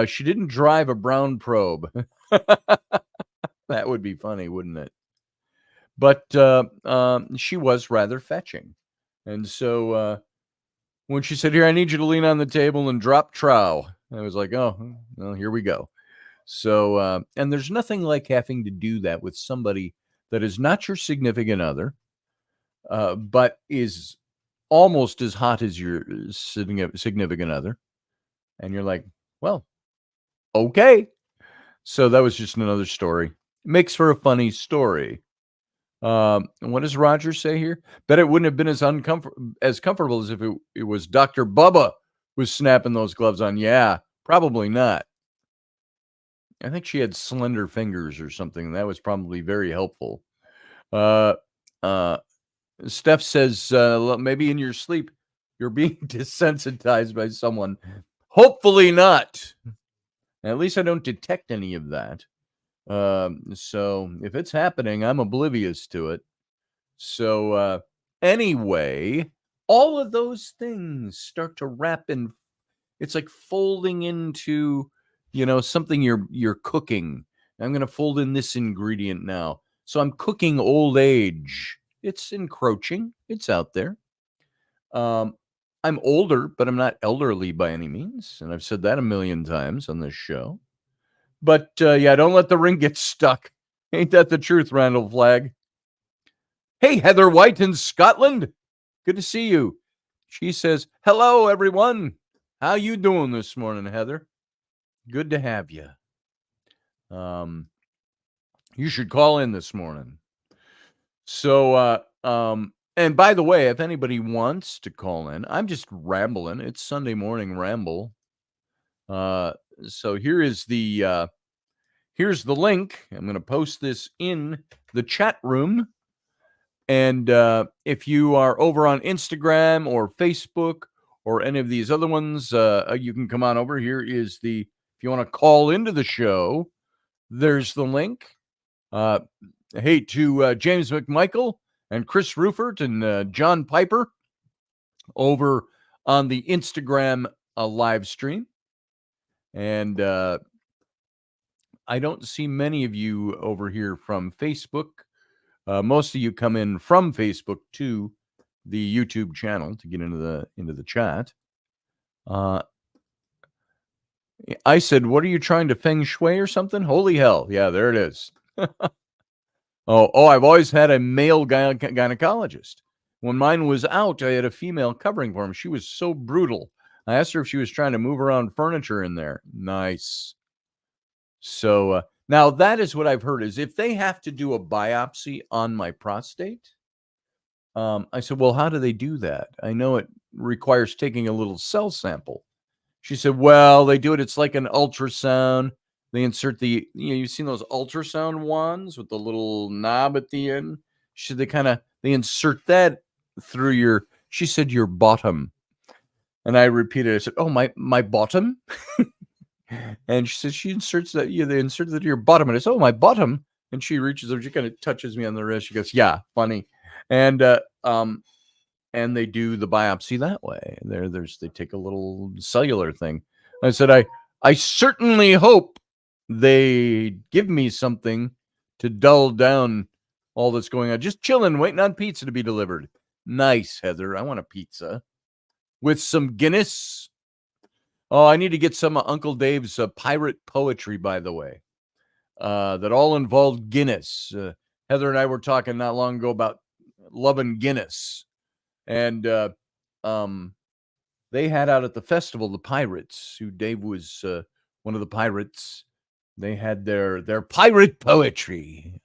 She didn't drive a brown probe. That would be funny, wouldn't it? But she was rather fetching. And so when she said, here, I need you to lean on the table and drop trow, I was like, oh, well, here we go. So, and there's nothing like having to do that with somebody that is not your significant other, but is almost as hot as your significant other. And you're like, well, okay. So that was just another story. Makes for a funny story. What does Roger say here? Bet it wouldn't have been as comfortable as if it was Dr. Bubba was snapping those gloves on. Yeah, probably not. I think she had slender fingers or something. That was probably very helpful. Uh, uh, Steph says, maybe in your sleep, you're being desensitized by someone. Hopefully not. At least I don't detect any of that. So if it's happening, I'm oblivious to it. So anyway, all of those things start to wrap in. It's like folding into, something you're cooking. I'm going to fold in this ingredient now. So I'm cooking old age. It's encroaching. It's out there. I'm older, but I'm not elderly by any means. And I've said that a million times on this show. But yeah, don't let the ring get stuck. Ain't that the truth, Randall Flagg? Hey, Heather White in Scotland. Good to see you. She says, hello, everyone. How you doing this morning, Heather? Good to have you. You should call in this morning. So, and by the way, if anybody wants to call in, I'm just rambling. It's Sunday morning ramble. So here's the link. I'm going to post this in the chat room. And if you are over on Instagram or Facebook or any of these other ones, you can come on over. Here is if you want to call into the show, there's the link. Hey, to James McMichael and Chris Rufert and John Piper over on the Instagram live stream. And I don't see many of you over here from Facebook. Most of you come in from Facebook to the YouTube channel to get into the chat. I said, what are you trying to feng shui or something? Holy hell. Yeah, there it is. I've always had a male gynecologist. When mine was out, I had a female covering for him. She was so brutal. I asked her if she was trying to move around furniture in there. Nice. So now that is what I've heard is if they have to do a biopsy on my prostate, I said, well, how do they do that? I know it requires taking a little cell sample. She said, well, they do it. It's like an ultrasound. They insert you've seen those ultrasound wands with the little knob at the end. She said they insert that through she said your bottom. And I repeated, I said, oh, my bottom? And she says she inserts that, they insert that to your bottom. And I said, oh, my bottom. And she reaches over, she kind of touches me on the wrist. She goes, yeah, funny. And they do the biopsy that way. They take a little cellular thing. I said, I certainly hope they give me something to dull down all that's going on. Just chilling, waiting on pizza to be delivered. Nice, Heather. I want a pizza with some Guinness. Oh, I need to get some of Uncle Dave's pirate poetry, by the way, that all involved Guinness. Heather and I were talking not long ago about loving Guinness. And they had out at the festival, the Pirates, who Dave was one of the pirates. They had their pirate poetry.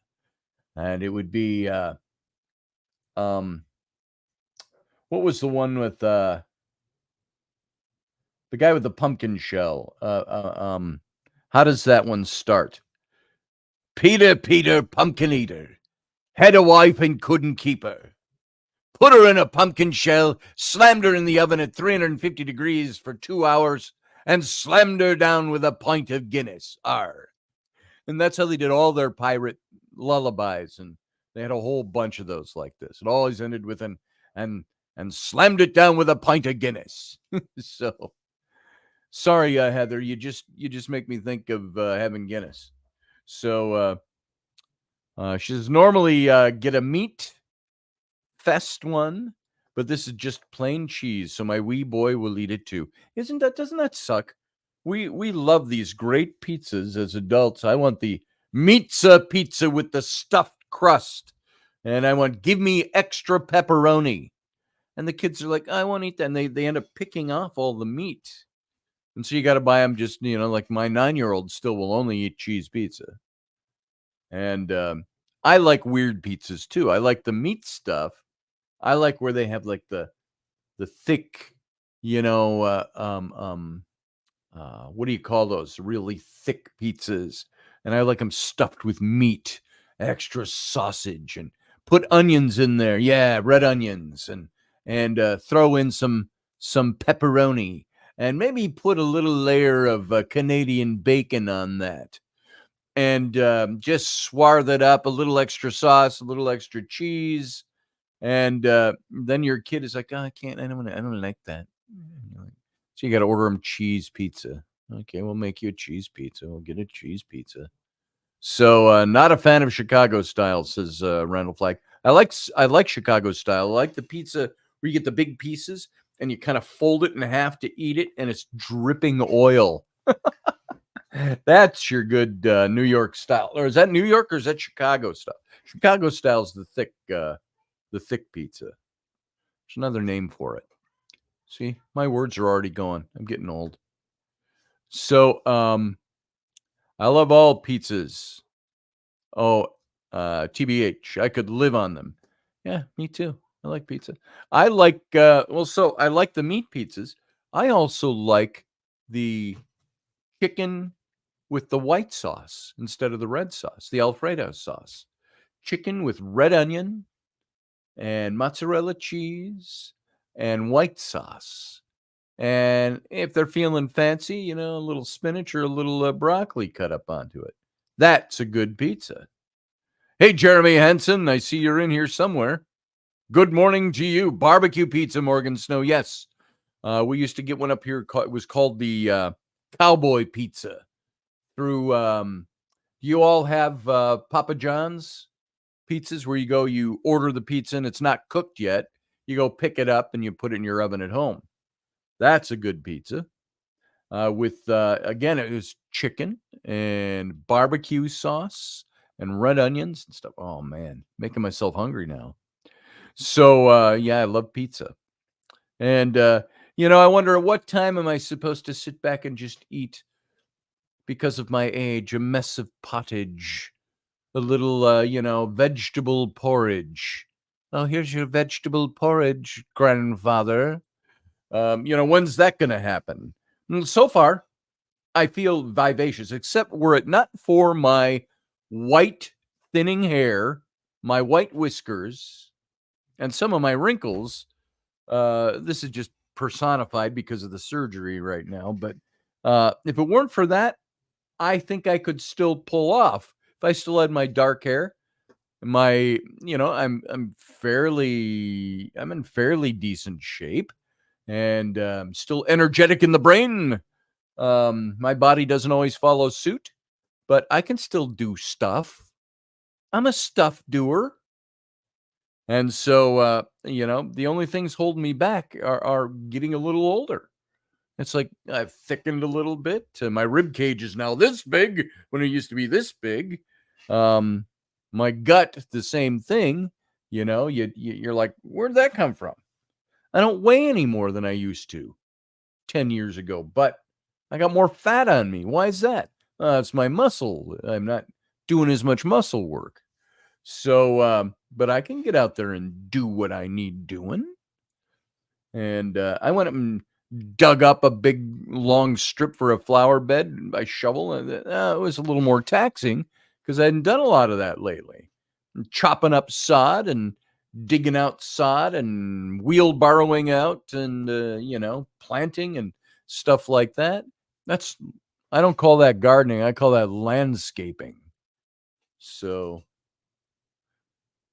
And it would be, what was the one with the guy with the pumpkin shell? How does that one start? Peter, pumpkin eater, had a wife and couldn't keep her. Put her in a pumpkin shell, slammed her in the oven at 350 degrees for 2 hours, and slammed her down with a pint of Guinness. Arr. And that's how they did all their pirate lullabies. And they had a whole bunch of those like this. It always ended with and slammed it down with a pint of Guinness. So, sorry, Heather, you just make me think of having Guinness. So, she says, normally get a meat fest one, but this is just plain cheese, so my wee boy will eat it too. Doesn't that suck? We love these great pizzas as adults. I want the pizza with the stuffed crust. And I want, give me extra pepperoni. And the kids are like, I won't eat that. And they end up picking off all the meat. And so you got to buy them just, like my 9-year-old still will only eat cheese pizza. And I like weird pizzas too. I like the meat stuff. I like where they have like the thick, what do you call those? Really thick pizzas. And I like them stuffed with meat, extra sausage, and put onions in there. Yeah, red onions, and throw in some pepperoni, and maybe put a little layer of Canadian bacon on that, and just swathe it up, a little extra sauce, a little extra cheese, and then your kid is like, oh, I don't like that. So you got to order them cheese pizza. Okay, we'll make you a cheese pizza. We'll get a cheese pizza. So not a fan of Chicago style, says Randall Flagg. I like Chicago style. I like the pizza where you get the big pieces and you kind of fold it in half to eat it, and it's dripping oil. That's your good New York style. Or is that New York or is that Chicago style? Chicago style is the thick pizza. There's another name for it. See, my words are already gone. I'm getting old. So, I love all pizzas. Oh, TBH, I could live on them. Yeah, me too. I like pizza. I like, I like the meat pizzas. I also like the chicken with the white sauce instead of the red sauce, the Alfredo sauce. Chicken with red onion and mozzarella cheese and white sauce. And if they're feeling fancy, a little spinach or a little broccoli cut up onto it. That's a good pizza. Hey, Jeremy Henson, I see you're in here somewhere. Good morning to you. Barbecue pizza, Morgan Snow. Yes. We used to get one up here. It was called the Cowboy Pizza. Through, you all have Papa John's pizzas where you order the pizza and it's not cooked yet. You go pick it up and you put it in your oven at home. That's a good pizza. With, again, it was chicken and barbecue sauce and red onions and stuff. Oh, man, making myself hungry now. So, yeah, I love pizza. And, I wonder at what time am I supposed to sit back and just eat, because of my age, a mess of pottage, a little, vegetable porridge. Oh, here's your vegetable porridge, grandfather. When's that going to happen? So far, I feel vivacious, except were it not for my white thinning hair, my white whiskers, and some of my wrinkles. This is just personified because of the surgery right now. But if it weren't for that, I think I could still pull off. If I still had my dark hair, I'm in fairly decent shape, and still energetic in the brain. My body doesn't always follow suit, but I can still do stuff. I'm a stuff doer. And so, the only things holding me back are getting a little older. It's like I've thickened a little bit. My rib cage is now this big when it used to be this big. My gut, the same thing. You're like, where'd that come from? I don't weigh any more than I used to 10 years ago, but I got more fat on me. Why is that? It's my muscle. I'm not doing as much muscle work. So, but I can get out there and do what I need doing. And I went up and dug up a big long strip for a flower bed by shovel. And it was a little more taxing because I hadn't done a lot of that lately. Chopping up sod and digging out sod and wheelbarrowing out and, planting and stuff like that. I don't call that gardening. I call that landscaping. So,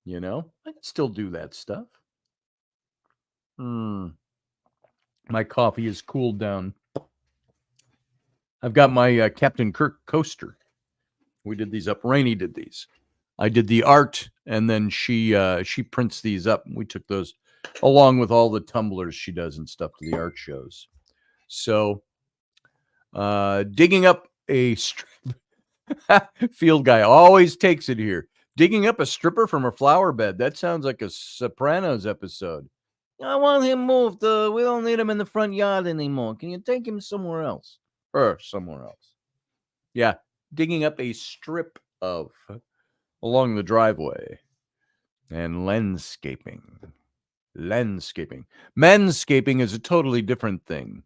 I can still do that stuff. My coffee is cooled down. I've got my Captain Kirk coaster. We did these up. Rainey did these. I did the art, and then she prints these up. We took those along with all the tumblers she does and stuff to the art shows. So, digging up a strip. Field guy always takes it here. Digging up a stripper from a flower bed. That sounds like a Sopranos episode. I want him moved. We don't need him in the front yard anymore. Can you take him somewhere else? Or somewhere else. Yeah. Digging up a strip of along the driveway. And landscaping. Manscaping is a totally different thing.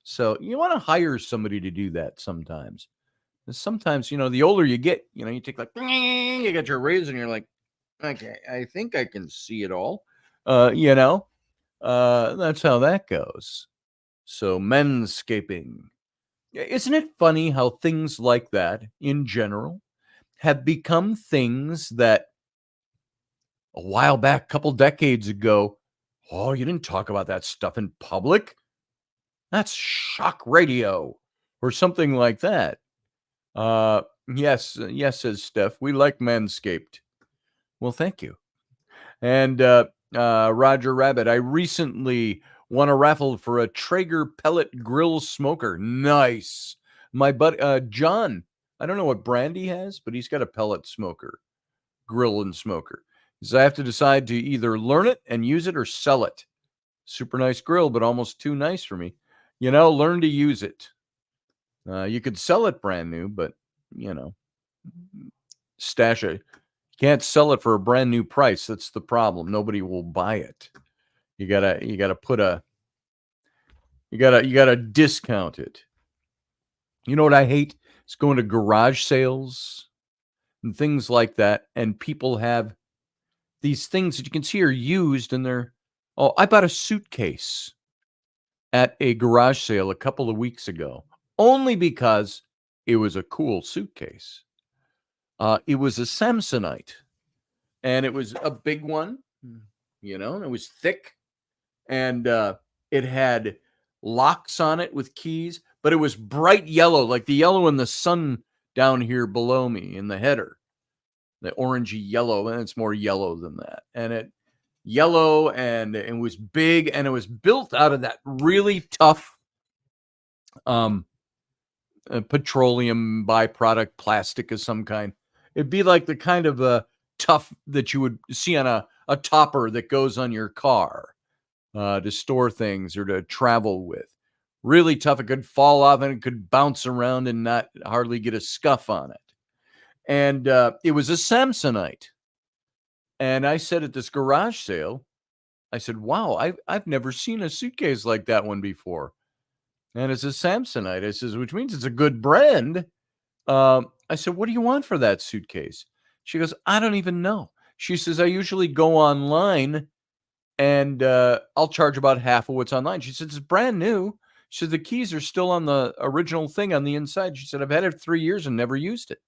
So you want to hire somebody to do that sometimes. Sometimes, the older you get, you take like, you got your razor and you're like, okay, I think I can see it all. That's how that goes. So manscaping. Isn't it funny how things like that in general have become things that a while back, a couple decades ago, oh, you didn't talk about that stuff in public? That's shock radio or something like that. Yes, says Steph. We like Manscaped. Well, thank you. And Roger Rabbit, I recently won a raffle for a Traeger pellet grill smoker. Nice. My buddy John, I don't know what brand he has, but he's got a pellet smoker, grill and smoker. So I have to decide to either learn it and use it or sell it. Super nice grill, but almost too nice for me. Learn to use it. You could sell it brand new, but stash it. You can't sell it for a brand new price. That's the problem. Nobody will buy it. You gotta discount it. You know what I hate? It's going to garage sales and things like that, and people have these things that you can see are used, and I bought a suitcase at a garage sale a couple of weeks ago, only because it was a cool suitcase. It was a Samsonite, and it was a big one, and it was thick, and it had locks on it with keys, but it was bright yellow, like the yellow in the sun down here below me in the header, the orangey yellow, and it's more yellow than that. And it yellow, and it was big, and it was built out of that really tough petroleum byproduct plastic of some kind. It'd be like the kind of tough that you would see on a topper that goes on your car to store things or to travel with. Really tough. It could fall off and it could bounce around and not hardly get a scuff on it. And it was a Samsonite. And I said at this garage sale, I said, wow, I've never seen a suitcase like that one before. And it's a Samsonite. I says, which means it's a good brand. I said, what do you want for that suitcase? She goes, I don't even know. She says, I usually go online and I'll charge about half of what's online. She said, it's brand new. She said, the keys are still on the original thing on the inside. She said, I've had it 3 years and never used it.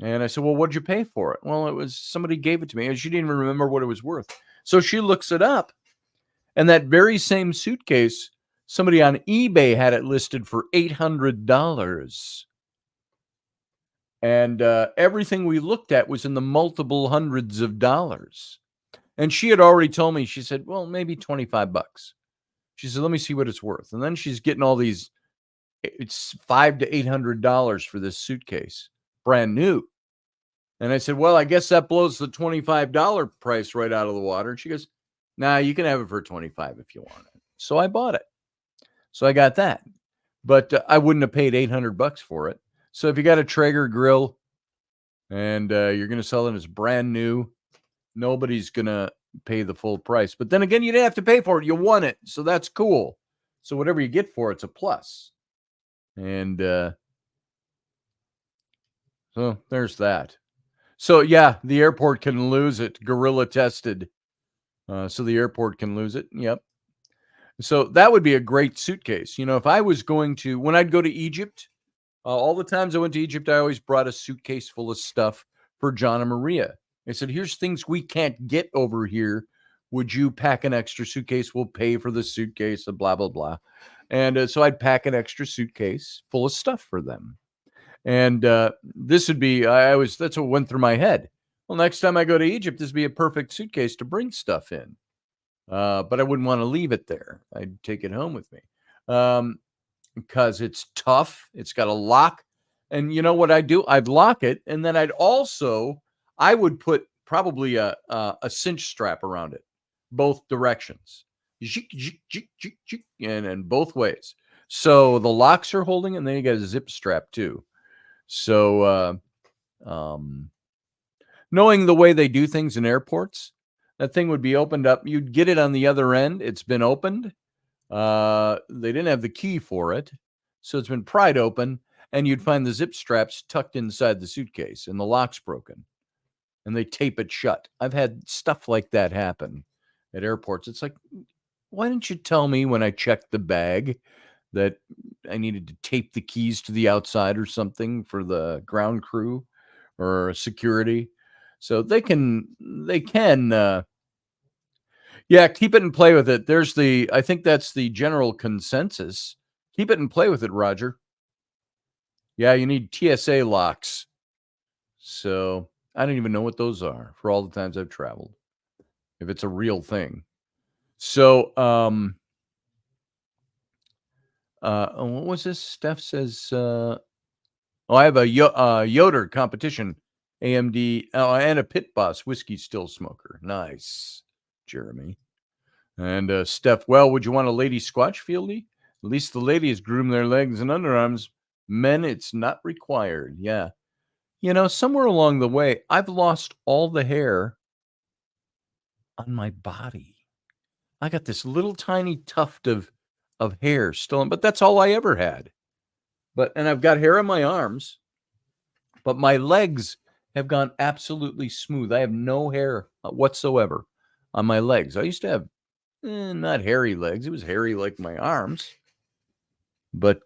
And I said, well, what'd you pay for it? Well, it was somebody gave it to me and she didn't even remember what it was worth. So she looks it up, and that very same suitcase, somebody on eBay had it listed for $800. And everything we looked at was in the multiple hundreds of dollars. And she had already told me, she said, well, maybe $25. She said, let me see what it's worth. And then she's getting all these, it's $500 to $800 for this suitcase, brand new. And I said, well, I guess that blows the $25 price right out of the water. And she goes, nah, you can have it for $25 if you want it. So I bought it. So I got that. But I wouldn't have paid $800 for it. So if you got a Traeger grill and you're going to sell it as brand new, nobody's going to pay the full price. But then again, you didn't have to pay for it. You won it. So that's cool. So whatever you get for it's a plus. And so there's that. So yeah, the airport can lose it. Gorilla tested. So the airport can lose it. Yep. So that would be a great suitcase. If I was going to, when I'd go to Egypt, all the times I went to Egypt, I always brought a suitcase full of stuff for John and Maria. I said, here's things we can't get over here. Would you pack an extra suitcase? We'll pay for the suitcase, blah, blah, blah. And so I'd pack an extra suitcase full of stuff for them. And this would be, that's what went through my head. Well, next time I go to Egypt, this would be a perfect suitcase to bring stuff in. But I wouldn't want to leave it there. I'd take it home with me. Because it's tough. It's got a lock. And you know what I'd do? I'd lock it. And then I'd also I would put probably a cinch strap around it, both directions, and both ways. So the locks are holding, and then you got a zip strap too. So knowing the way they do things in airports, that thing would be opened up. You'd get it on the other end. It's been opened. They didn't have the key for it, so it's been pried open, and you'd find the zip straps tucked inside the suitcase, and the lock's broken, and they tape it shut. I've had stuff like that happen at airports. It's like, why didn't you tell me when I checked the bag that I needed to tape the keys to the outside or something for the ground crew or security? So they can, yeah, keep it and play with it. I think that's the general consensus. Keep it and play with it, Roger. Yeah, you need TSA locks. So I don't even know what those are for all the times I've traveled, if it's a real thing. So, what was this? Steph says, I have a Yoder competition, AMD, and a Pit Boss whiskey still smoker. Nice, Jeremy. And Steph, well, would you want a lady squatch, Fieldy? At least the ladies groom their legs and underarms. Men, it's not required. Yeah. Somewhere along the way, I've lost all the hair on my body. I got this little tiny tuft of hair still, but that's all I ever had. And I've got hair on my arms, but my legs have gone absolutely smooth. I have no hair whatsoever on my legs. I used to have not hairy legs. It was hairy like my arms. But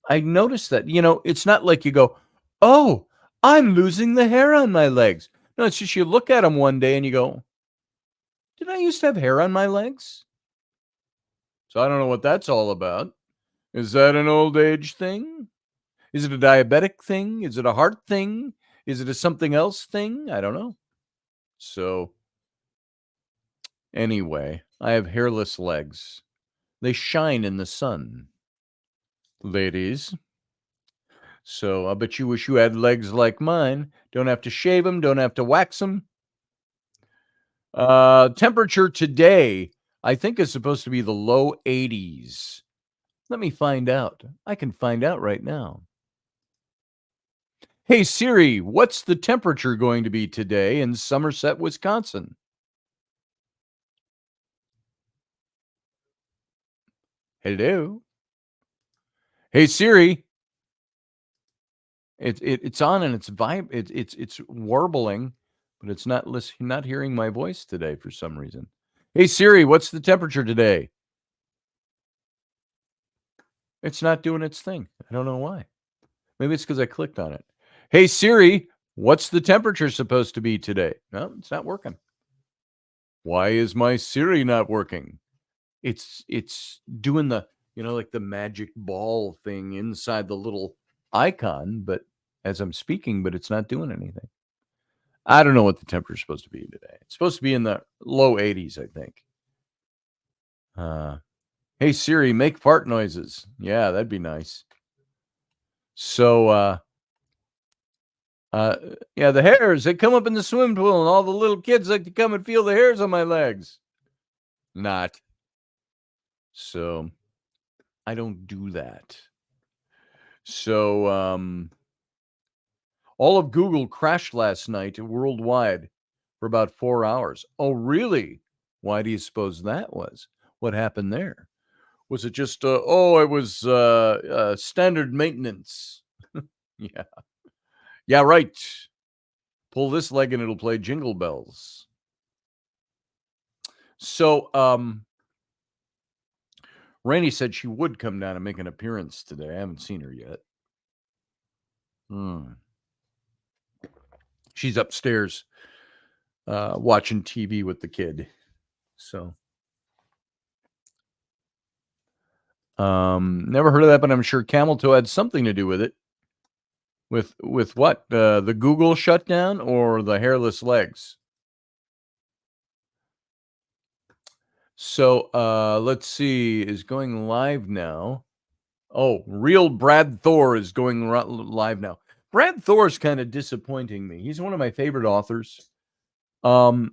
I noticed that, it's not like you go, oh, I'm losing the hair on my legs. No, it's just you look at them one day and you go, did I used to have hair on my legs? So I don't know what that's all about. Is that an old age thing? Is it a diabetic thing? Is it a heart thing? Is it a something else thing? I don't know. So anyway, I have hairless legs. They shine in the sun, ladies. So I bet you wish you had legs like mine. Don't have to shave them. Don't have to wax them. Temperature today, I think, is supposed to be the low 80s. Let me find out. I can find out right now. Hey Siri, what's the temperature going to be today in Somerset, Wisconsin? Hello. Hey Siri. It's on and it's it's warbling, but it's not hearing my voice today for some reason. Hey Siri, what's the temperature today? It's not doing its thing. I don't know why. Maybe it's because I clicked on it. Hey Siri, what's the temperature supposed to be today? No, it's not working. Why is my Siri not working? It's doing the, like the magic ball thing inside the little icon, but as I'm speaking, but it's not doing anything. I don't know what the temperature is supposed to be today. It's supposed to be in the low 80s, I think. Hey Siri, make fart noises. Yeah, that'd be nice. So, yeah, the hairs, they come up in the swim pool, and all the little kids like to come and feel the hairs on my legs. Not. So, I don't do that. So, all of Google crashed last night worldwide for about 4 hours. Oh, really? Why do you suppose that was? What happened there? Was it just, it was standard maintenance? Yeah. Yeah, right. Pull this leg and it'll play Jingle Bells. So, Rainey said she would come down and make an appearance today. I haven't seen her yet. She's upstairs watching TV with the kid. So, never heard of that, but I'm sure camel toe had something to do with it. With what? The Google shutdown or the hairless legs? So, let's see, is going live now. Oh, real Brad Thor is going live now. Brad Thor's kind of disappointing me. He's one of my favorite authors. And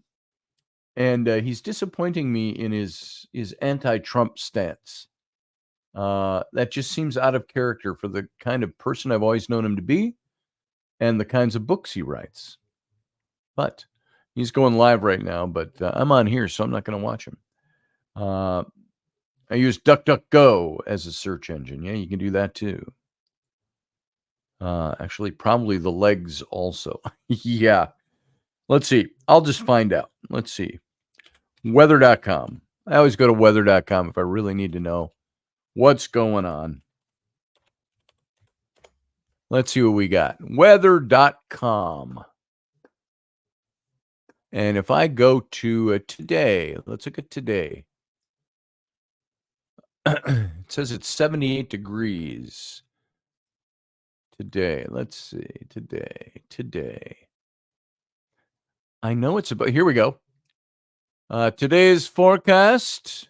he's disappointing me in his anti-Trump stance. That just seems out of character for the kind of person I've always known him to be and the kinds of books he writes. But he's going live right now, but I'm on here, so I'm not going to watch him. I use DuckDuckGo as a search engine. Yeah, you can do that too. Actually, probably the legs also. Yeah. Let's see. I'll just find out. Let's see. Weather.com. I always go to weather.com if I really need to know what's going on. Let's see what we got. Weather.com. And if I go to today, let's look at today. It says it's 78 degrees today. Let's see. Today. I know it's about, here we go. Today's forecast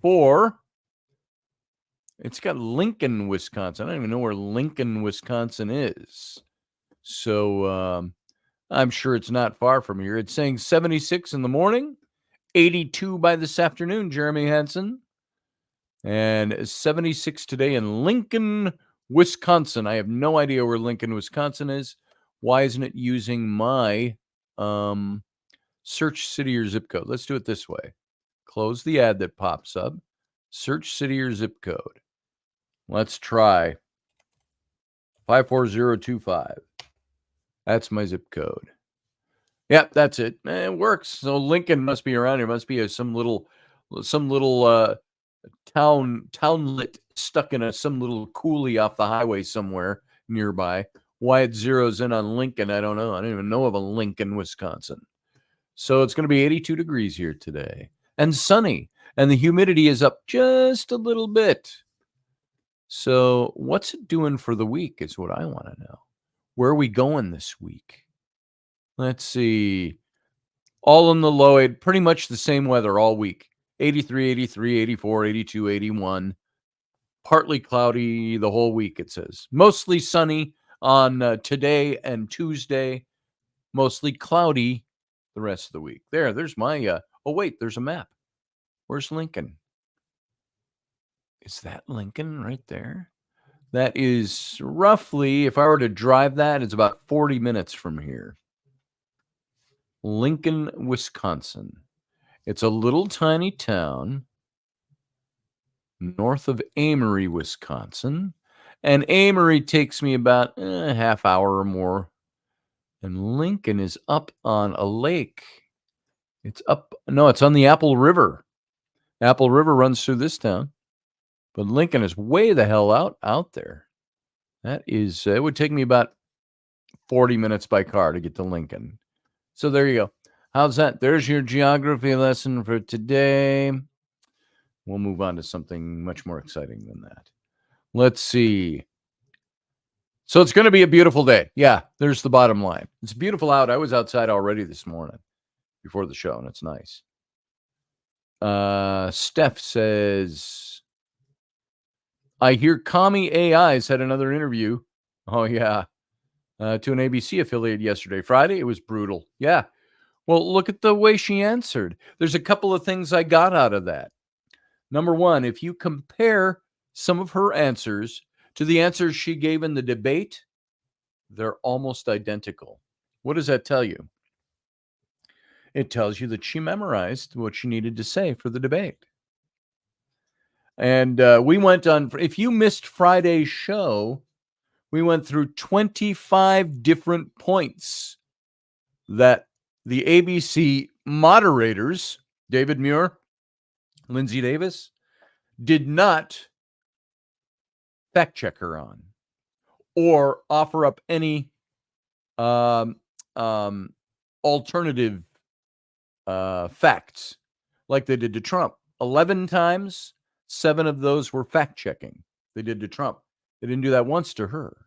for, it's got Lincoln, Wisconsin. I don't even know where Lincoln, Wisconsin is. So I'm sure it's not far from here. It's saying 76 in the morning, 82 by this afternoon, Jeremy Hansen. And 76 today in Lincoln, Wisconsin. I have no idea where Lincoln, Wisconsin is. Why isn't it using my search city or zip code? Let's do it this way. Close the ad that pops up. Search city or zip code. Let's try 54025. That's my zip code. Yep, that's it. It works. So Lincoln must be around here. Must be some little townlet stuck in some little coulee off the highway somewhere nearby. Why it zeroes in on Lincoln, I don't know. I don't even know of a Lincoln, Wisconsin. So it's going to be 82 degrees here today and sunny, and the humidity is up just a little bit. So what's it doing for the week is what I want to know. Where are we going this week? Let's see. All in the low, pretty much the same weather all week. 83, 83, 84, 82, 81. Partly cloudy the whole week, it says. Mostly sunny on today and Tuesday. Mostly cloudy the rest of the week. There's my, oh wait, there's a map. Where's Lincoln? Is that Lincoln right there? That is roughly, if I were to drive that, it's about 40 minutes from here. Lincoln, Wisconsin. It's a little tiny town north of Amory, Wisconsin. And Amory takes me about a half hour or more. And Lincoln is up on a lake. It's on the Apple River. Apple River runs through this town. But Lincoln is way the hell out there. That is, it would take me about 40 minutes by car to get to Lincoln. So there you go. How's that? There's your geography lesson for today. We'll move on to something much more exciting than that. Let's see. So it's going to be a beautiful day. Yeah, there's the bottom line. It's beautiful out. I was outside already this morning before the show, and it's nice. Steph says, I hear Commie AIs had another interview. Oh, yeah. To an ABC affiliate yesterday. Friday, it was brutal. Yeah. Well, look at the way she answered. There's a couple of things I got out of that. Number one, if you compare some of her answers to the answers she gave in the debate, they're almost identical. What does that tell you? It tells you that she memorized what she needed to say for the debate. And we went on, if you missed Friday's show, we went through 25 different points that the ABC moderators, David Muir, Lindsay Davis, did not fact check her on or offer up any alternative facts like they did to Trump. 11 times, 7 of those were fact checking. They did to Trump. They didn't do that once to her.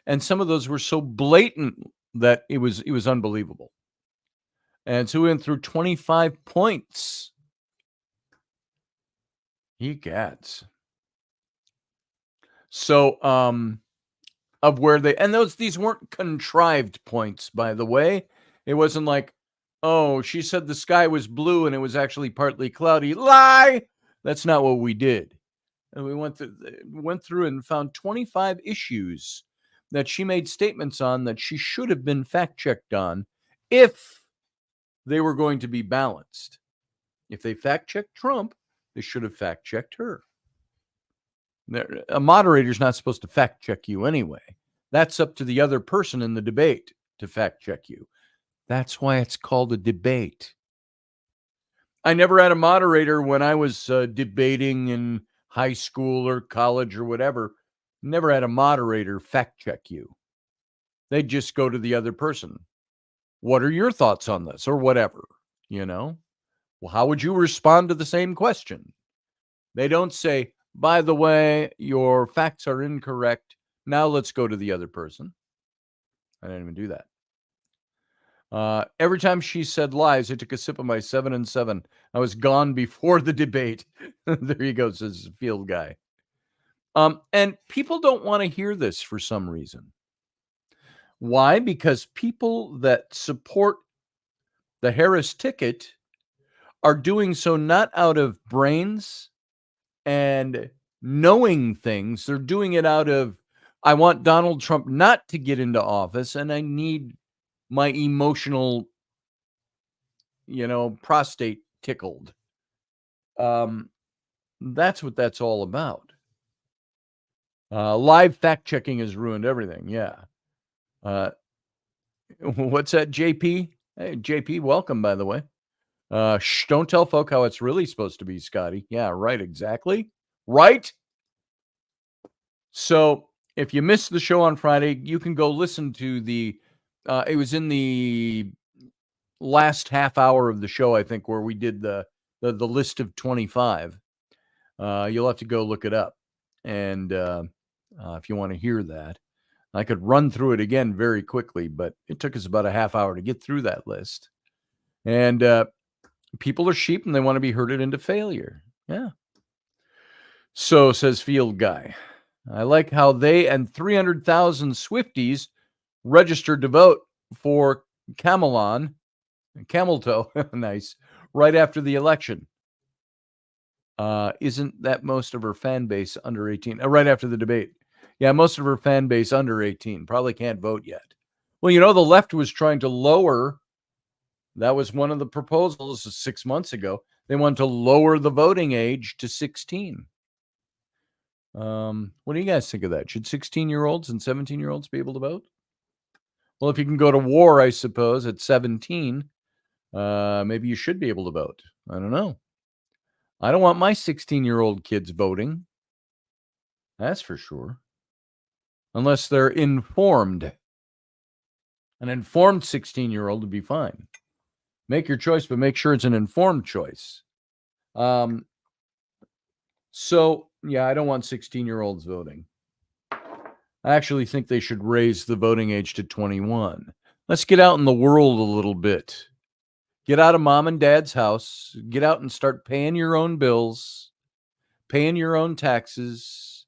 And some of those were so blatant that it was unbelievable. And so we went through 25 points. He gets. So of where they, and these weren't contrived points, by the way. It wasn't like, oh, she said the sky was blue and it was actually partly cloudy. Lie. That's not what we did. And we went through and found 25 issues that she made statements on that she should have been fact checked on if they were going to be balanced. If they fact checked Trump, they should have fact checked her. A moderator's not supposed to fact check you anyway. That's up to the other person in the debate to fact check you. That's why it's called a debate. I never had a moderator when I was debating in high school or college or whatever. Never had a moderator fact check you. They'd just go to the other person. What are your thoughts on this or whatever, Well, how would you respond to the same question? They don't say, by the way, your facts are incorrect. Now let's go to the other person. I didn't even do that. Every time she said lies, I took a sip of my 7 and 7. I was gone before the debate. There you go, says the field guy. And people don't want to hear this for some reason. Why? Because people that support the Harris ticket are doing so not out of brains and knowing things. They're doing it out of, I want Donald Trump not to get into office, and I need my emotional, prostate tickled. That's what that's all about. Live fact checking has ruined everything. Yeah. What's that, JP? Hey, JP, welcome, by the way. Don't tell folk how it's really supposed to be, Scotty. Yeah, right, exactly. Right? So if you missed the show on Friday, you can go listen to it was in the last half hour of the show, I think, where we did the list of 25. You'll have to go look it up. And if you want to hear that, I could run through it again very quickly, but it took us about a half hour to get through that list. And people are sheep and they want to be herded into failure. Yeah. So says Field Guy. I like how they and 300,000 Swifties registered to vote for Camel Toe, nice, right after the election. Isn't that most of her fan base under 18? Right after the debate. Yeah, most of her fan base under 18 probably can't vote yet. Well, the left was trying to lower. That was one of the proposals 6 months ago. They wanted to lower the voting age to 16. What do you guys think of that? Should 16-year-olds and 17-year-olds be able to vote? Well, if you can go to war, I suppose, at 17, maybe you should be able to vote. I don't know. I don't want my 16-year-old kids voting. That's for sure. Unless they're informed. An informed 16-year-old would be fine. Make your choice, but make sure it's an informed choice. So, yeah, I don't want 16-year-olds voting. I actually think they should raise the voting age to 21. Let's get out in the world a little bit. Get out of mom and dad's house. Get out and start paying your own bills, paying your own taxes,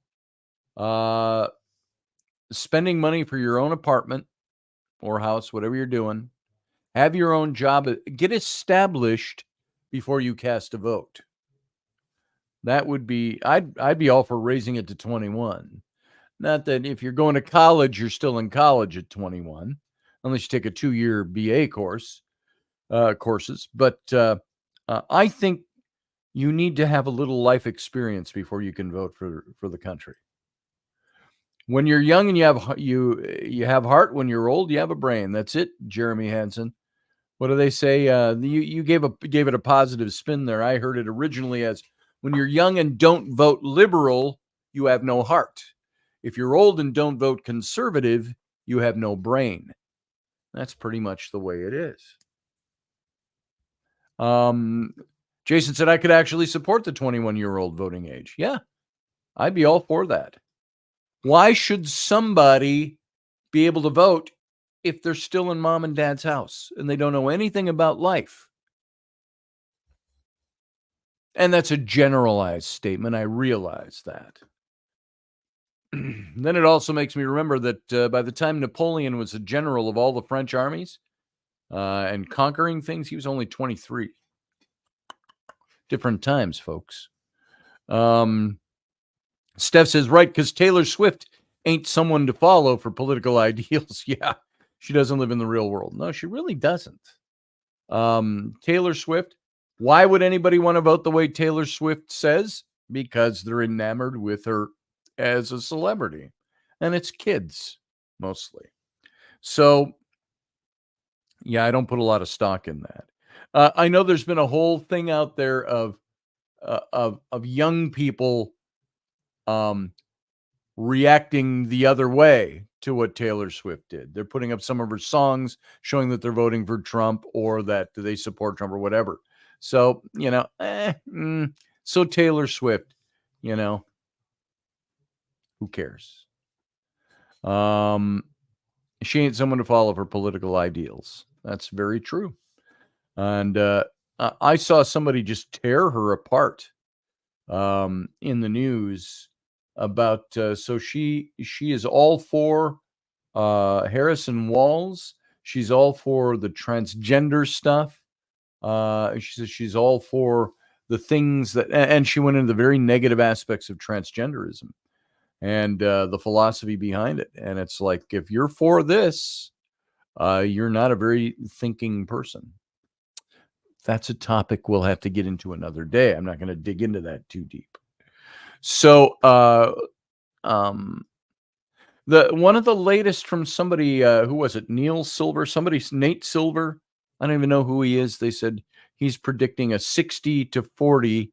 spending money for your own apartment or house, whatever you're doing. Have your own job. Get established before you cast a vote. That would be, I'd be all for raising it to 21. Not that if you're going to college, you're still in college at 21, unless you take a 2-year BA courses. But I think you need to have a little life experience before you can vote for the country. When you're young and you have heart. When you're old, you have a brain. That's it, Jeremy Hansen. What do they say? You gave it a positive spin there. I heard it originally as, when you're young and don't vote liberal, you have no heart. If you're old and don't vote conservative, you have no brain. That's pretty much the way it is. Jason said I could actually support the 21-year-old voting age. Yeah, I'd be all for that. Why should somebody be able to vote if they're still in mom and dad's house and they don't know anything about life? And that's a generalized statement. I realize that. Then it also makes me remember that by the time Napoleon was a general of all the French armies and conquering things, he was only 23. Different times, folks. Steph says, right, because Taylor Swift ain't someone to follow for political ideals. Yeah, she doesn't live in the real world. No, she really doesn't. Taylor Swift, why would anybody want to vote the way Taylor Swift says? Because they're enamored with her as a celebrity. And it's kids, mostly. So, yeah, I don't put a lot of stock in that. I know there's been a whole thing out there of young people reacting the other way to what Taylor Swift did. They're putting up some of her songs showing that they're voting for Trump or that they support Trump or whatever. So, so Taylor Swift, who cares? She ain't someone to follow for political ideals. That's very true. And I saw somebody just tear her apart in the news about so she is all for Harrison Walls. She's all for the transgender stuff. She says she's all for the things that, and she went into the very negative aspects of transgenderism and the philosophy behind it. And it's like, if you're for this, you're not a very thinking person. That's a topic we'll have to get into another day. I'm not going to dig into that too deep. So, one of the latest from somebody, who was it? Nate Silver. I don't even know who he is. They said he's predicting a 60-40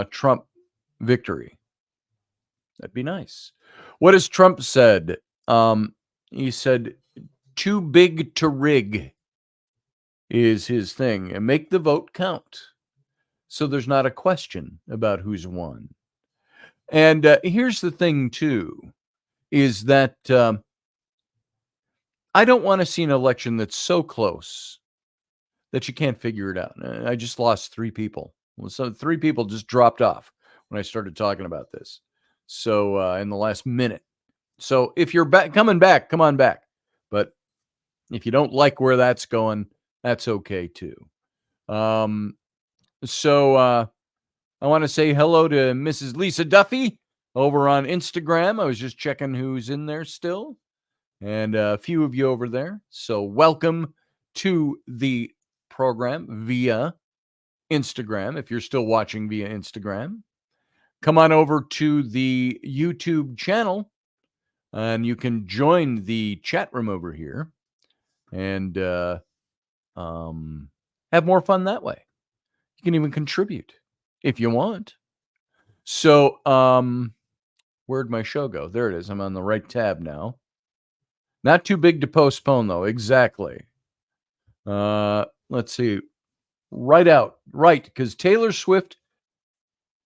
Trump victory. That'd be nice. What has Trump said? He said, too big to rig is his thing, and make the vote count. So there's not a question about who's won. And here's the thing, too, is that I don't want to see an election that's so close that you can't figure it out. I just lost 3 people. So 3 people just dropped off when I started talking about this. So in the last minute. So if you're coming back, come on back. But if you don't like where that's going, that's okay too. So I want to say hello to Mrs. Lisa Duffy over on Instagram. I was just checking who's in there still, and a few of you over there. So welcome to the program via Instagram. If you're still watching via Instagram, come on over to the YouTube channel, and you can join the chat room over here and have more fun that way. You can even contribute if you want. So, where'd my show go? There it is. I'm on the right tab now. Not too big to postpone, though. Exactly. Let's see. Right, because Taylor Swift.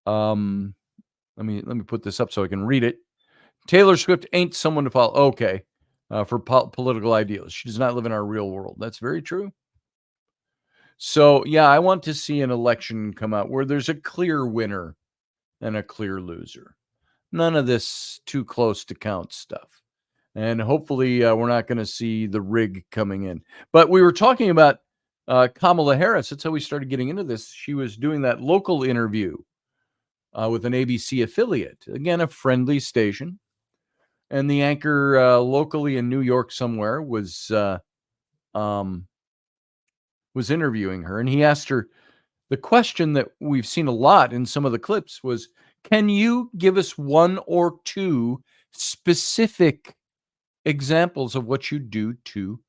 Let me put this up so I can read it. Taylor Swift ain't someone to follow. Okay, for political ideals. She does not live in our real world. That's very true. So, yeah, I want to see an election come out where there's a clear winner and a clear loser. None of this too close to count stuff. And hopefully we're not going to see the rig coming in. But we were talking about Kamala Harris. That's how we started getting into this. She was doing that local interview with an ABC affiliate. Again, a friendly station. And the anchor locally in New York somewhere was interviewing her. And he asked her, the question that we've seen a lot in some of the clips was, can you give us 1 or 2 specific examples of what you do to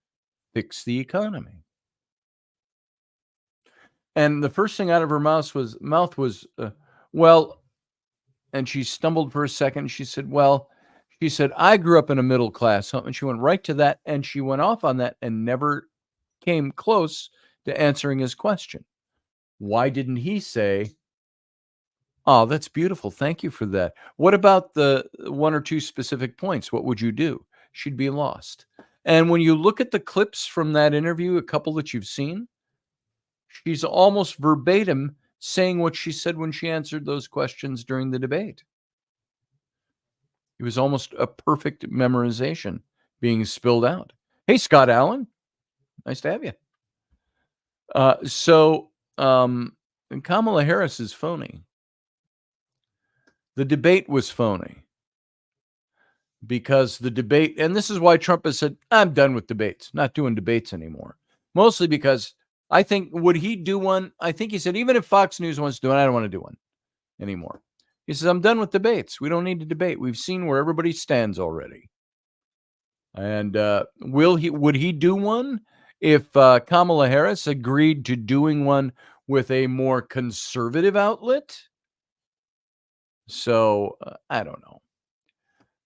fix the economy? And the first thing out of her mouth was, well, and she stumbled for a second. She said, I grew up in a middle class home. And she went right to that, and she went off on that and never came close to answering his question. Why didn't he say, oh, that's beautiful. Thank you for that. What about the 1 or 2 specific points? What would you do? She'd be lost. And when you look at the clips from that interview, a couple that you've seen, she's almost verbatim saying what she said when she answered those questions during the debate. It was almost a perfect memorization being spilled out. Hey, Scott Allen, nice to have you. And Kamala Harris is phony. The debate was phony because the debate, and this is why Trump has said, I'm done with debates, not doing debates anymore. Mostly because I think, would he do one? I think he said, even if Fox News wants to do it, I don't want to do one anymore. He says, I'm done with debates. We don't need to debate. We've seen where everybody stands already. And would he do one if Kamala Harris agreed to doing one with a more conservative outlet? So I don't know.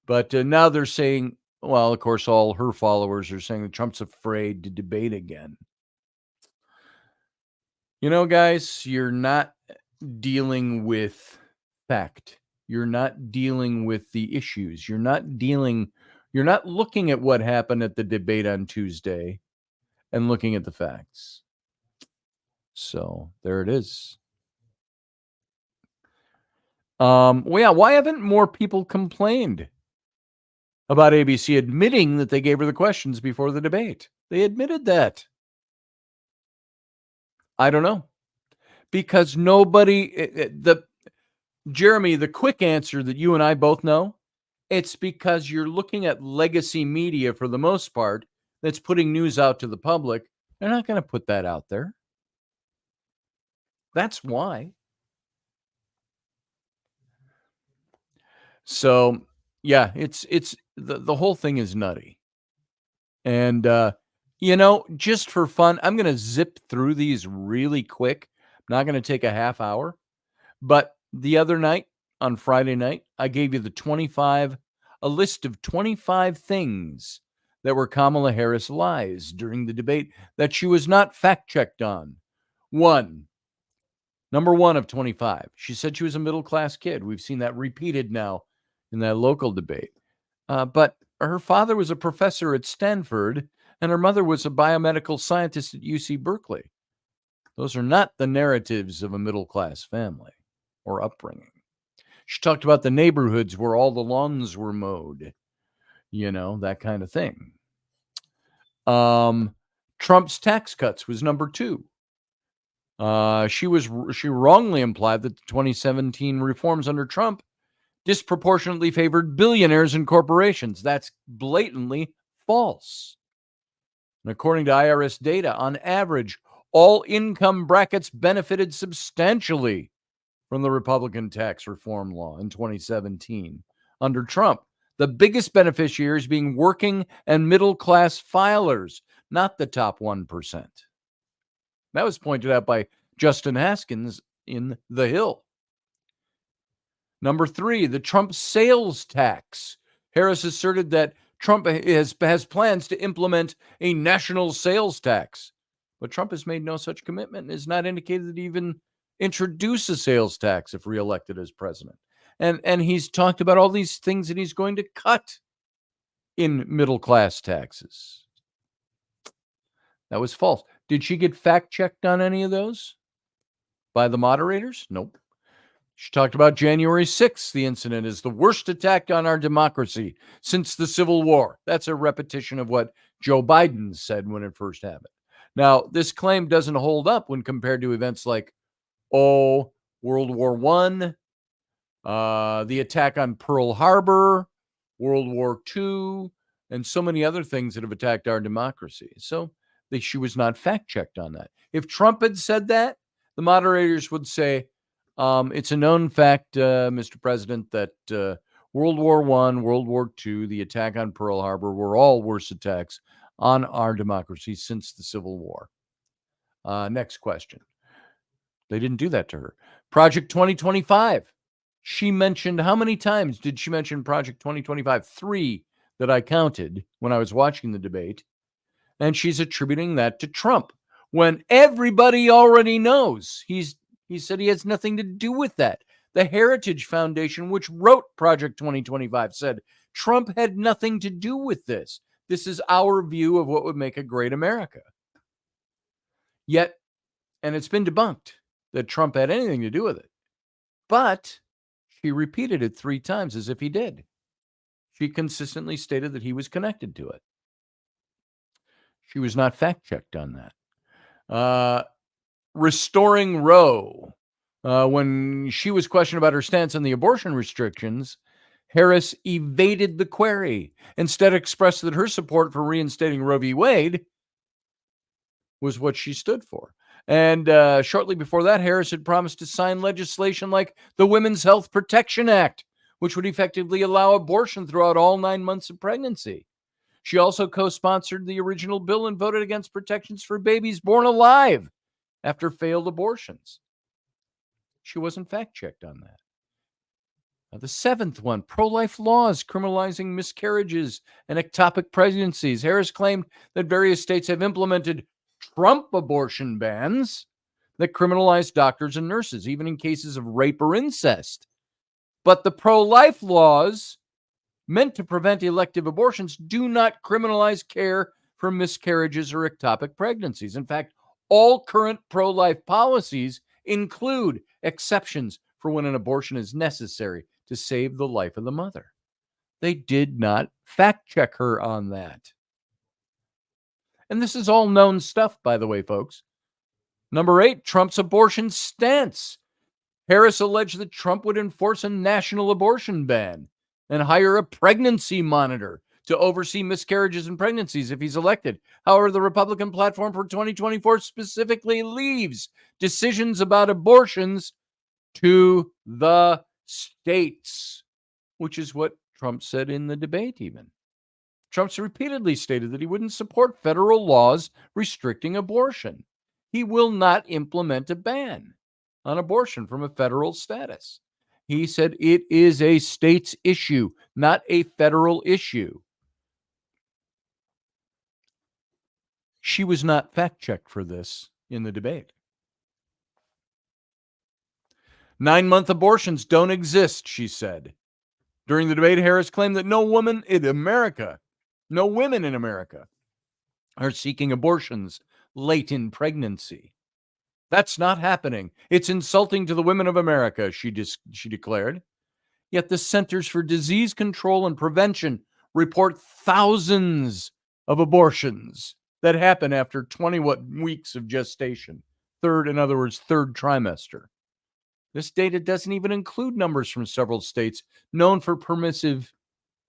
But now they're saying, well, of course, all her followers are saying that Trump's afraid to debate again. You know, guys, you're not dealing with fact. You're not dealing with the issues. You're not looking at what happened at the debate on Tuesday and looking at the facts. So there it is. Well, yeah, why haven't more people complained about ABC admitting that they gave her the questions before the debate? They admitted that. I don't know. Because Jeremy, the quick answer that you and I both know, it's because you're looking at legacy media for the most part that's putting news out to the public. They're not going to put that out there. That's why. So, yeah, it's the whole thing is nutty. And just for fun, I'm going to zip through these really quick. I'm not going to take a half hour. But the other night, on Friday night, I gave you a list of 25 things that were Kamala Harris lies during the debate that she was not fact-checked on. Number one of 25, she said she was a middle-class kid. We've seen that repeated now in that local debate. But her father was a professor at Stanford, and her mother was a biomedical scientist at UC Berkeley. Those are not the narratives of a middle-class family or upbringing. She talked about the neighborhoods where all the lawns were mowed, that kind of thing. Trump's tax cuts was number two. She wrongly implied that the 2017 reforms under Trump disproportionately favored billionaires and corporations. That's blatantly false. And according to IRS data, on average, all income brackets benefited substantially from the Republican tax reform law in 2017. Under Trump, the biggest beneficiaries being working and middle-class filers, not the top 1%. That was pointed out by Justin Haskins in The Hill. Number three, the Trump sales tax. Harris asserted that Trump has plans to implement a national sales tax. But Trump has made no such commitment and has not indicated that he even introduce a sales tax if reelected as president. And he's talked about all these things that he's going to cut in middle-class taxes. That was false. Did she get fact-checked on any of those by the moderators? Nope. She talked about January 6th. The incident is the worst attack on our democracy since the Civil War. That's a repetition of what Joe Biden said when it first happened. Now, this claim doesn't hold up when compared to events like World War I, the attack on Pearl Harbor, World War II, and so many other things that have attacked our democracy. So she was not fact-checked on that. If Trump had said that, the moderators would say, it's a known fact, Mr. President, that World War I, World War II, the attack on Pearl Harbor were all worst attacks on our democracy since the Civil War. Next question. They didn't do that to her. Project 2025. She mentioned, how many times did she mention Project 2025? 3 that I counted when I was watching the debate. And she's attributing that to Trump when everybody already knows. He said he has nothing to do with that. The Heritage Foundation, which wrote Project 2025, said Trump had nothing to do with this. This is our view of what would make a great America. Yet, and it's been debunked that Trump had anything to do with it. But she repeated it 3 times as if he did. She consistently stated that he was connected to it. She was not fact-checked on that. Restoring Roe. When she was questioned about her stance on the abortion restrictions, Harris evaded the query. Instead, expressed that her support for reinstating Roe v. Wade was what she stood for. And shortly before that, Harris had promised to sign legislation like the Women's Health Protection Act, which would effectively allow abortion throughout all 9 months of pregnancy. She also co-sponsored the original bill and voted against protections for babies born alive after failed abortions. She wasn't fact-checked on that. Now, the seventh one, pro-life laws criminalizing miscarriages and ectopic pregnancies. Harris claimed that various states have implemented Trump abortion bans that criminalize doctors and nurses, even in cases of rape or incest. But the pro-life laws meant to prevent elective abortions do not criminalize care for miscarriages or ectopic pregnancies. In fact, all current pro-life policies include exceptions for when an abortion is necessary to save the life of the mother. They did not fact check her on that. And this is all known stuff, by the way, folks. Number 8, Trump's abortion stance. Harris alleged that Trump would enforce a national abortion ban and hire a pregnancy monitor to oversee miscarriages and pregnancies if he's elected. However, the Republican platform for 2024 specifically leaves decisions about abortions to the states, which is what Trump said in the debate even. Trump's repeatedly stated that he wouldn't support federal laws restricting abortion. He will not implement a ban on abortion from a federal status. He said it is a state's issue, not a federal issue. She was not fact-checked for this in the debate. 9-month abortions don't exist, she said. During the debate, Harris claimed that no women in America are seeking abortions late in pregnancy. That's not happening. It's insulting to the women of America, she declared. Yet the Centers for Disease Control and Prevention report thousands of abortions that happen after 20 weeks of gestation. In other words, third trimester. This data doesn't even include numbers from several states known for permissive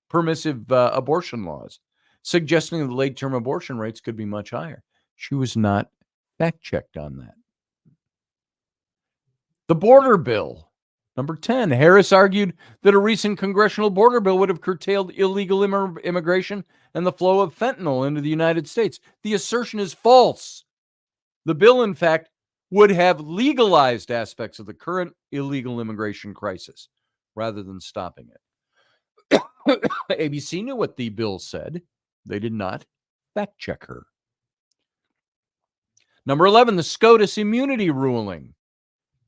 abortion laws, suggesting that late-term abortion rates could be much higher. She was not fact-checked on that. The border bill. Number 10, Harris argued that a recent congressional border bill would have curtailed illegal immigration and the flow of fentanyl into the United States. The assertion is false. The bill, in fact, would have legalized aspects of the current illegal immigration crisis rather than stopping it. ABC knew what the bill said. They did not fact check her. Number 11, the SCOTUS immunity ruling.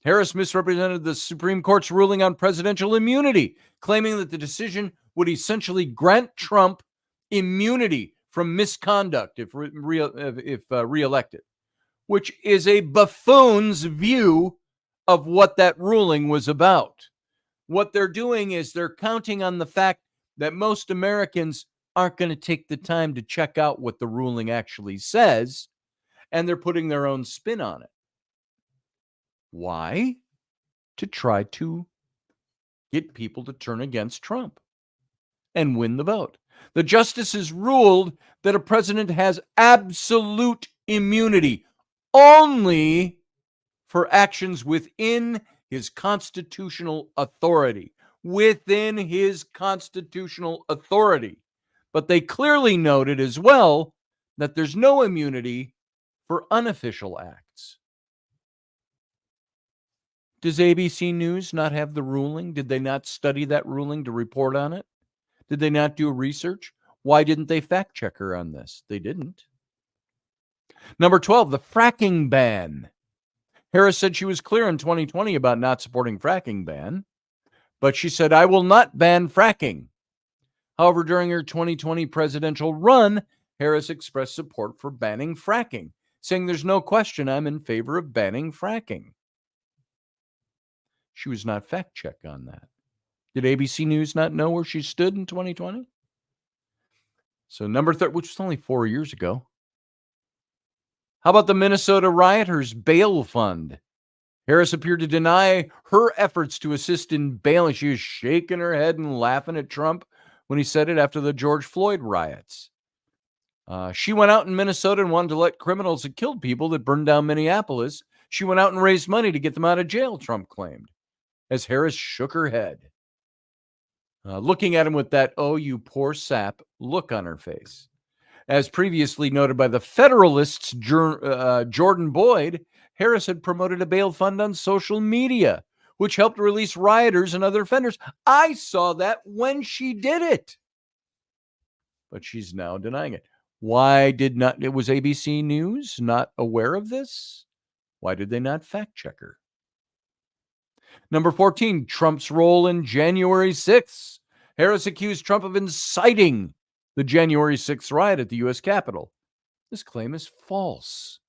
Harris misrepresented the Supreme Court's ruling on presidential immunity, claiming that the decision would essentially grant Trump immunity from misconduct if reelected, which is a buffoon's view of what that ruling was about. What they're doing is they're counting on the fact that most Americans aren't going to take the time to check out what the ruling actually says, and they're putting their own spin on it. Why? To try to get people to turn against Trump and win the vote. The justices ruled that a president has absolute immunity only for actions within his constitutional authority. Within his constitutional authority. But they clearly noted as well that there's no immunity for unofficial acts. Does ABC News not have the ruling? Did they not study that ruling to report on it? Did they not do research? Why didn't they fact check her on this? They didn't. Number 12, the fracking ban. Harris said she was clear in 2020 about not supporting fracking ban, but she said, I will not ban fracking. However, during her 2020 presidential run, Harris expressed support for banning fracking, saying there's no question I'm in favor of banning fracking. She was not fact-checked on that. Did ABC News not know where she stood in 2020? So number 30, which was only 4 years ago. How about the Minnesota rioters' bail fund? Harris appeared to deny her efforts to assist in bailing. She was shaking her head and laughing at Trump when he said it after the George Floyd riots. She went out in Minnesota and wanted to let criminals that killed people that burned down Minneapolis. She went out and raised money to get them out of jail, Trump claimed, as Harris shook her head, looking at him with that, oh, you poor sap, look on her face. As previously noted by the Federalists' Jordan Boyd, Harris had promoted a bail fund on social media, which helped release rioters and other offenders. I saw that when she did it. But she's now denying it. Why did not, it was ABC News not aware of this? Why did they not fact check her? Number 14, Trump's role in January 6th. Harris accused Trump of inciting the January 6th riot at the U.S. Capitol. This claim is false.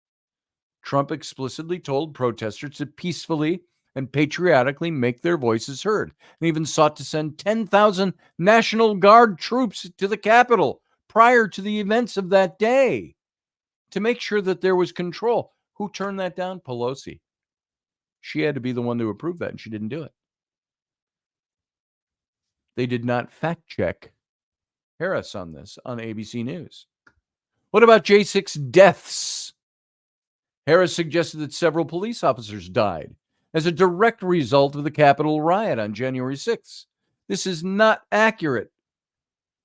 Trump explicitly told protesters to peacefully and patriotically make their voices heard, and even sought to send 10,000 National Guard troops to the Capitol prior to the events of that day to make sure that there was control. Who turned that down? Pelosi. She had to be the one to approve that, and she didn't do it. They did not fact check Harris on this on ABC News. What about J6 deaths? Harris suggested that several police officers died as a direct result of the Capitol riot on January 6th. This is not accurate.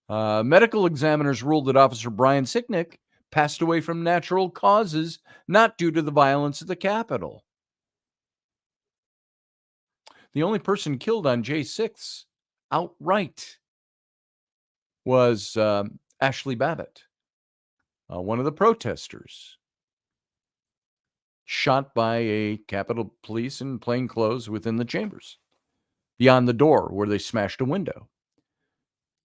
Medical examiners ruled that Officer Brian Sicknick passed away from natural causes, not due to the violence at the Capitol. The only person killed on J6 outright was Ashley Babbitt, one of the protesters, shot by a Capitol Police in plain clothes within the chambers, beyond the door where they smashed a window.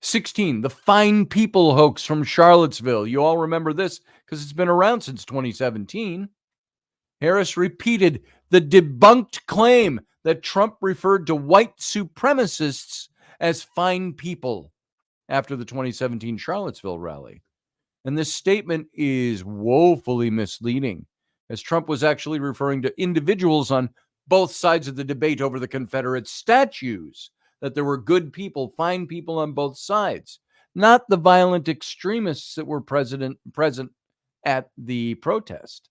16, the Fine People hoax from Charlottesville. You all remember this because it's been around since 2017. Harris repeated the debunked claim that Trump referred to white supremacists as fine people after the 2017 Charlottesville rally. And this statement is woefully misleading, as Trump was actually referring to individuals on both sides of the debate over the Confederate statues, that there were good people, fine people on both sides, not the violent extremists that were present at the protest.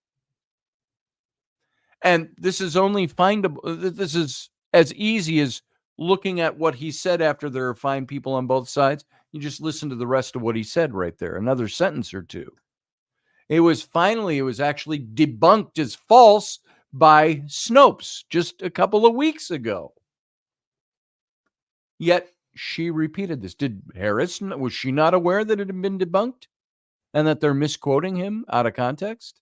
And this is only findable. This is as easy as looking at what he said after there are fine people on both sides. You just listen to the rest of what he said right there, another sentence or two. It was actually debunked as false by Snopes just a couple of weeks ago. Yet she repeated this. Was she not aware that it had been debunked and that they're misquoting him out of context?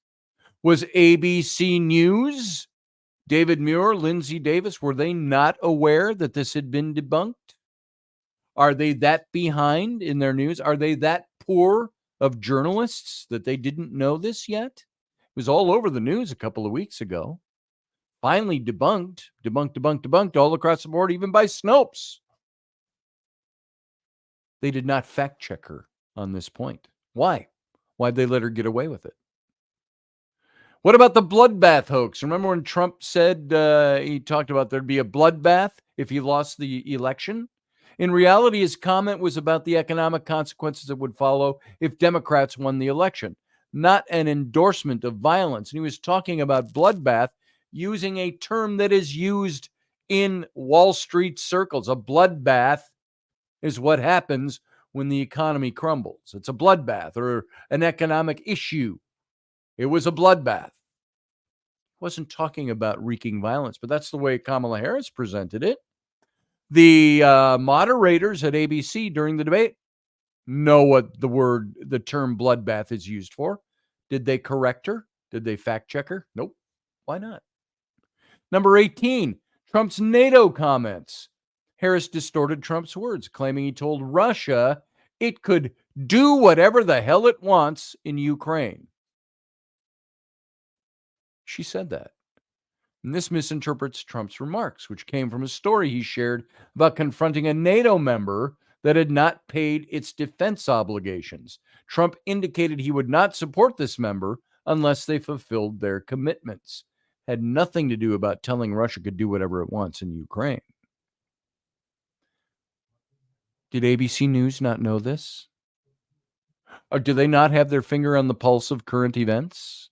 Was ABC News, David Muir, Lindsay Davis, were they not aware that this had been debunked? Are they that behind in their news? Are they that poor of journalists that they didn't know this yet? It was all over the news a couple of weeks ago. Finally debunked all across the board, even by Snopes. They did not fact check her on this point. Why? Why'd they let her get away with it? What about the bloodbath hoax? Remember when Trump said he talked about there'd be a bloodbath if he lost the election? In reality, his comment was about the economic consequences that would follow if Democrats won the election, not an endorsement of violence. And he was talking about bloodbath using a term that is used in Wall Street circles. A bloodbath is what happens when the economy crumbles. It's a bloodbath or an economic issue. It was a bloodbath. Wasn't talking about wreaking violence, but that's the way Kamala Harris presented it. The moderators at ABC during the debate know what the term bloodbath is used for. Did they correct her? Did they fact check her? Nope. Why not? Number 18, Trump's NATO comments. Harris distorted Trump's words, claiming he told Russia it could do whatever the hell it wants in Ukraine. She said that. And this misinterprets Trump's remarks, which came from a story he shared about confronting a NATO member that had not paid its defense obligations. Trump indicated he would not support this member unless they fulfilled their commitments. Had nothing to do about telling Russia could do whatever it wants in Ukraine. Did ABC News not know this? Or do they not have their finger on the pulse of current events?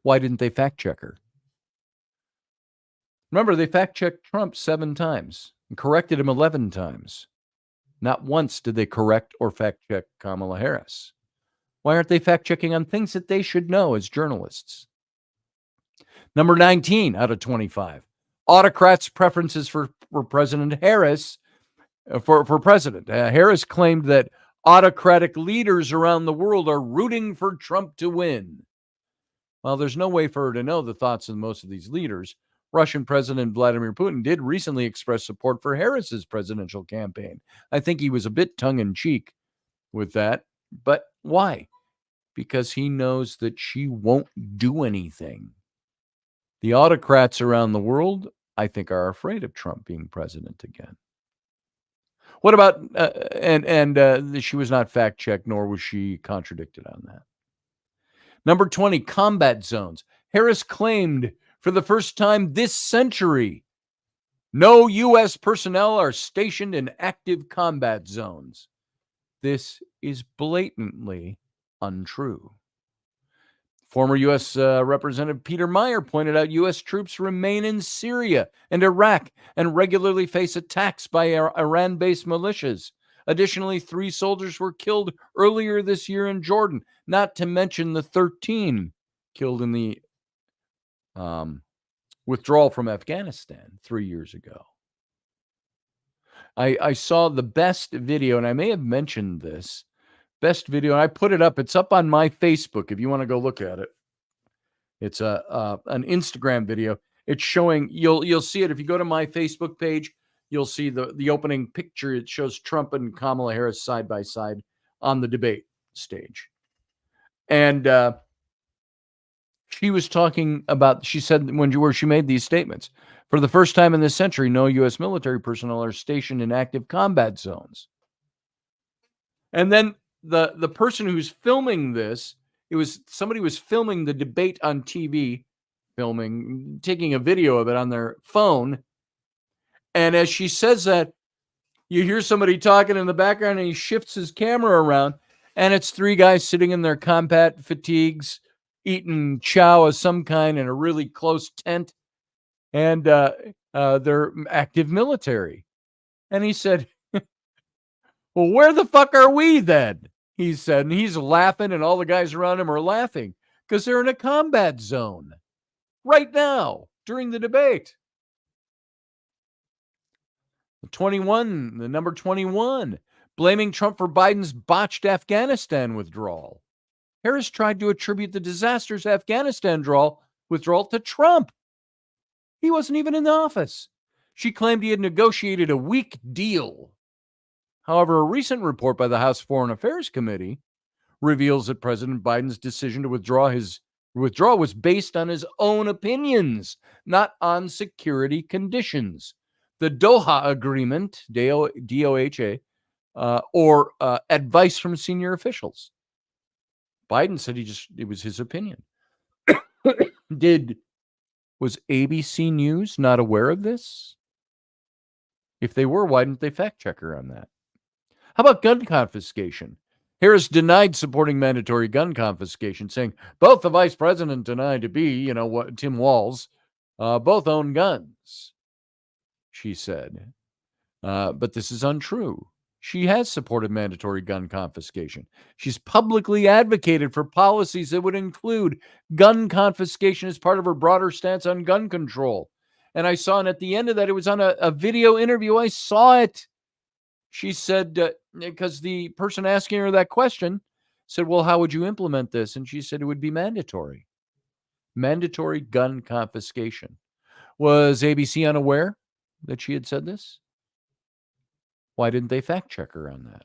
Why didn't they fact check her? Remember, they fact checked Trump 7 times and corrected him 11 times. Not once did they correct or fact check Kamala Harris. Why aren't they fact checking on things that they should know as journalists? Number 19 out of 25. Autocrats' preferences for President Harris. For president. Harris claimed that autocratic leaders around the world are rooting for Trump to win. Well, there's no way for her to know the thoughts of most of these leaders. Russian President Vladimir Putin did recently express support for Harris's presidential campaign. I think he was a bit tongue-in-cheek with that. But why? Because he knows that she won't do anything. The autocrats around the world, I think, are afraid of Trump being president again. What about, she was not fact-checked, nor was she contradicted on that. Number 20, combat zones. Harris claimed for the first time this century, no U.S. personnel are stationed in active combat zones. This is blatantly untrue. Former U.S. Representative Peter Meyer pointed out U.S. troops remain in Syria and Iraq and regularly face attacks by Iran-based militias. Additionally, 3 soldiers were killed earlier this year in Jordan, not to mention the 13 killed in the withdrawal from Afghanistan 3 years ago. I saw the best video, and I may have mentioned this, best video, and I put it up. It's up on my Facebook if you want to go look at it. It's an Instagram video. It's showing, you'll see it if you go to my Facebook page. You'll see the opening picture. It shows Trump and Kamala Harris side by side on the debate stage. And she was talking about, she said where she made these statements. For the first time in this century, no U.S. military personnel are stationed in active combat zones. And then the person who's filming this, somebody was filming the debate on TV, taking a video of it on their phone. And as she says that, you hear somebody talking in the background, and he shifts his camera around, and it's 3 guys sitting in their combat fatigues, eating chow of some kind in a really close tent, and they're active military. And he said, well, where the fuck are we then? He said, and he's laughing, and all the guys around him are laughing because they're in a combat zone right now during the debate. The number 21, blaming Trump for Biden's botched Afghanistan withdrawal. Harris tried to attribute the disastrous Afghanistan withdrawal to Trump. He wasn't even in the office. She claimed he had negotiated a weak deal. However, a recent report by the House Foreign Affairs Committee reveals that President Biden's decision to withdraw was based on his own opinions, not on security conditions. The Doha Agreement, DOHA, or advice from senior officials. Biden said it was his opinion. Was ABC News not aware of this? If they were, why didn't they fact check her on that? How about gun confiscation? Harris denied supporting mandatory gun confiscation, saying both the vice president and I, to be, Tim Walz, both own guns, she said. But this is untrue. She has supported mandatory gun confiscation. She's publicly advocated for policies that would include gun confiscation as part of her broader stance on gun control. And I saw, and at the end of that, it was on a video interview. I saw it. She said, because the person asking her that question said, well, how would you implement this? And she said it would be mandatory. Mandatory gun confiscation. Was ABC unaware that she had said this? Why didn't they fact check her on that?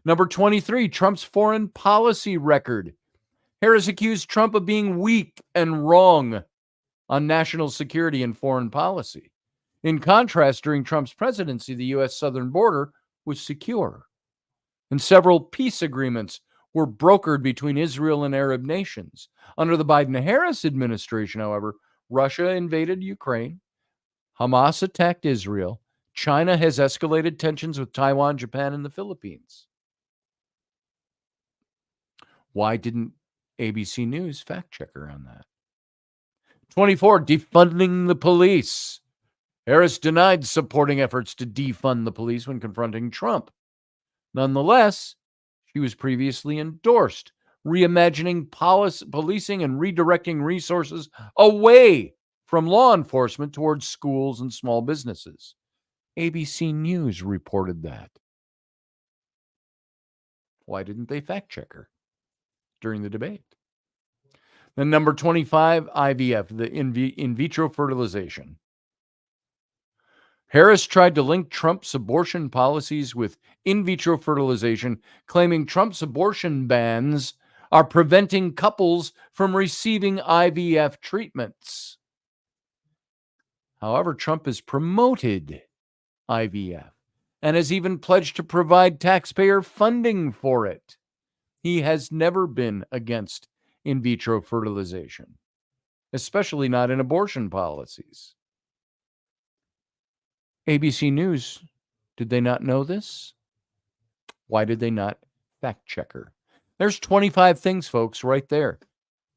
Number 23, Trump's foreign policy record. Harris accused Trump of being weak and wrong on national security and foreign policy. In contrast, during Trump's presidency, the U.S. southern border was secure, and several peace agreements were brokered between Israel and Arab nations. Under the Biden-Harris administration, however, Russia invaded Ukraine, Hamas attacked Israel, China has escalated tensions with Taiwan, Japan, and the Philippines. Why didn't ABC News fact check her on that? 24, defunding the police. Harris denied supporting efforts to defund the police when confronting Trump. Nonetheless, she was previously endorsed reimagining policing and redirecting resources away from law enforcement towards schools and small businesses. ABC News reported that. Why didn't they fact check her during the debate? Then number 25, IVF, the in vitro fertilization. Harris tried to link Trump's abortion policies with in vitro fertilization, claiming Trump's abortion bans are preventing couples from receiving IVF treatments. However, Trump has promoted IVF and has even pledged to provide taxpayer funding for it. He has never been against in vitro fertilization, especially not in abortion policies. ABC News, did they not know this? Why did they not fact check her? There's 25 things, folks, right there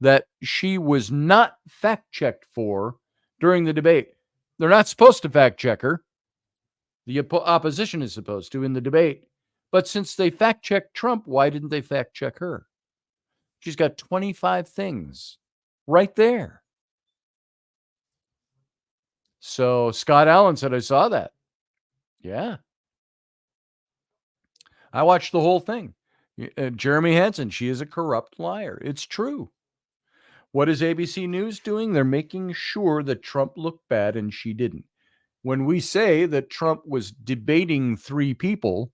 that she was not fact checked for during the debate. They're not supposed to fact check her. The opposition is supposed to in the debate. But since they fact checked Trump, why didn't they fact check her? She's got 25 things right there. So Scott Allen said, I saw that. Yeah. I watched the whole thing. Jeremy Hansen, she is a corrupt liar. It's true. What is ABC News doing? They're making sure that Trump looked bad and she didn't. When we say that Trump was debating three people,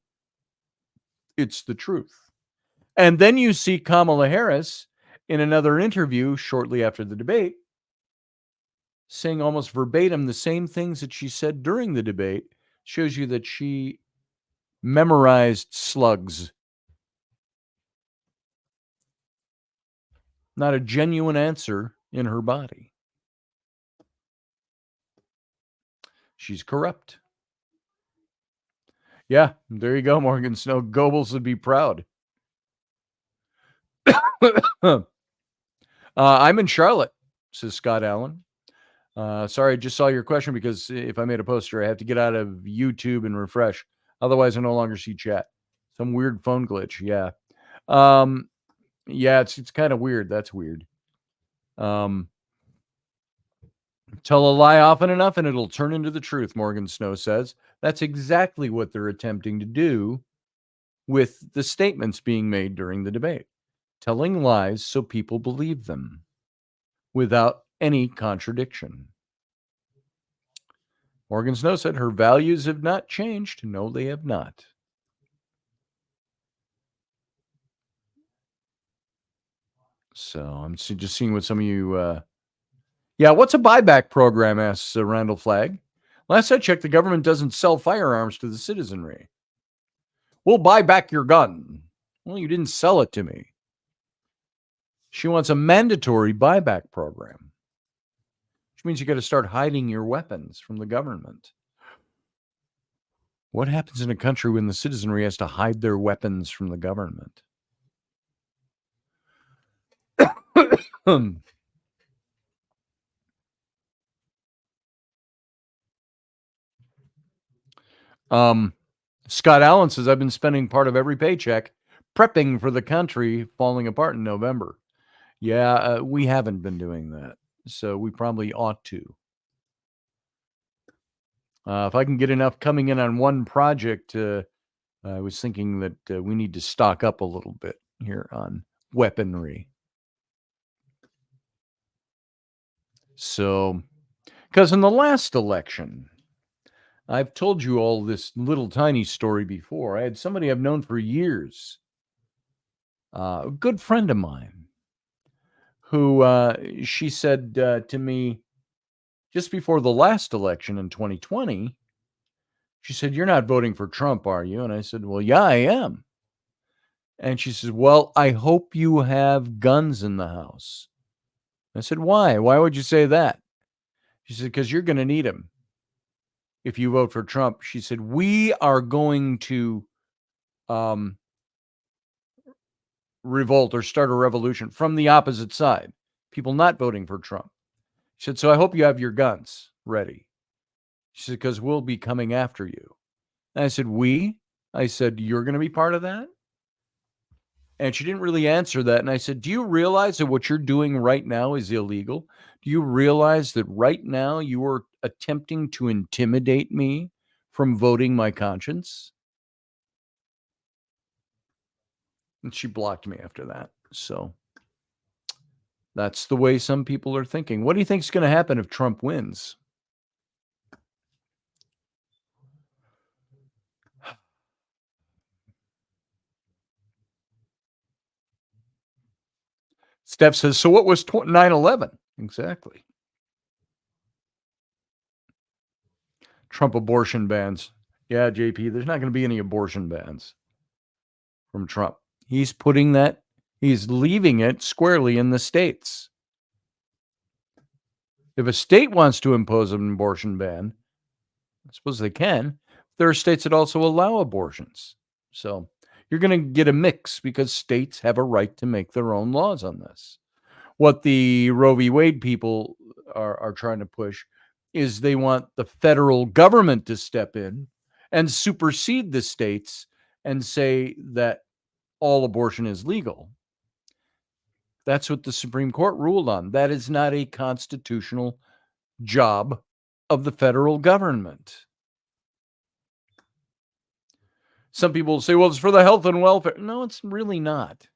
it's the truth. And then you see Kamala Harris in another interview shortly after the debate saying almost verbatim the same things that she said during the debate. Shows you that she memorized slugs. Not a genuine answer in her body. She's corrupt. Yeah, there you go, Morgan Snow. Goebbels would be proud. I'm in Charlotte, says Scott Allen. Sorry, I just saw your question because if I made a poster, I have to get out of YouTube and refresh. Otherwise, I no longer see chat. Some weird phone glitch. Yeah. Yeah, it's kind of weird. That's weird. Tell a lie often enough and it'll turn into the truth, Morgan Snow says. That's exactly what they're attempting to do with the statements being made during the debate. Telling lies so people believe them without any contradiction. Morgan Snow said her values have not changed. No, they have not. So I'm just seeing what some of you... Yeah, what's a buyback program, asks Randall Flagg. Last I checked, the government doesn't sell firearms to the citizenry. We'll buy back your gun. Well, you didn't sell it to me. She wants a mandatory buyback program, which means you got to start hiding your weapons from the government. What happens in a country when the citizenry has to hide their weapons from the government? Scott Allen says, I've been spending part of every paycheck prepping for the country falling apart in November. Yeah, we haven't been doing that. So we probably ought to. If I can get enough coming in on one project, I was thinking that we need to stock up a little bit here on weaponry. So, because in the last election, I've told you all this little tiny story before. I had somebody I've known for years, a good friend of mine, who she said to me just before the last election in 2020, she said, "You're not voting for Trump, are you?" And I said, "Well, yeah, I am." And she says, "Well, I hope you have guns in the house." I said, "Why? Why would you say that?" She said, "Because you're going to need them if you vote for Trump." She said, "We are going to um, revolt or start a revolution from the opposite side, people not voting for Trump." She said, "So I hope you have your guns ready." She said, "Because we'll be coming after you." And I said, "We?" I said, "You're going to be part of that?" And she didn't really answer that. And I said, "Do you realize that what you're doing right now is illegal? Do you realize that right now you are attempting to intimidate me from voting my conscience?" And she blocked me after that. So that's the way some people are thinking. What do you think is going to happen if Trump wins? Steph says, "So what was 9/11?" Exactly. Trump abortion bans. Yeah, JP, there's not going to be any abortion bans from Trump. He's leaving it squarely in the states. If a state wants to impose an abortion ban, I suppose they can. There are states that also allow abortions. So you're going to get a mix because states have a right to make their own laws on this. What the Roe v. Wade people are trying to push is they want the federal government to step in and supersede the states and say that all abortion is legal. That's what the Supreme Court ruled on. That is not a constitutional job of the federal government. Some people say, well, it's for the health and welfare. No, it's really not.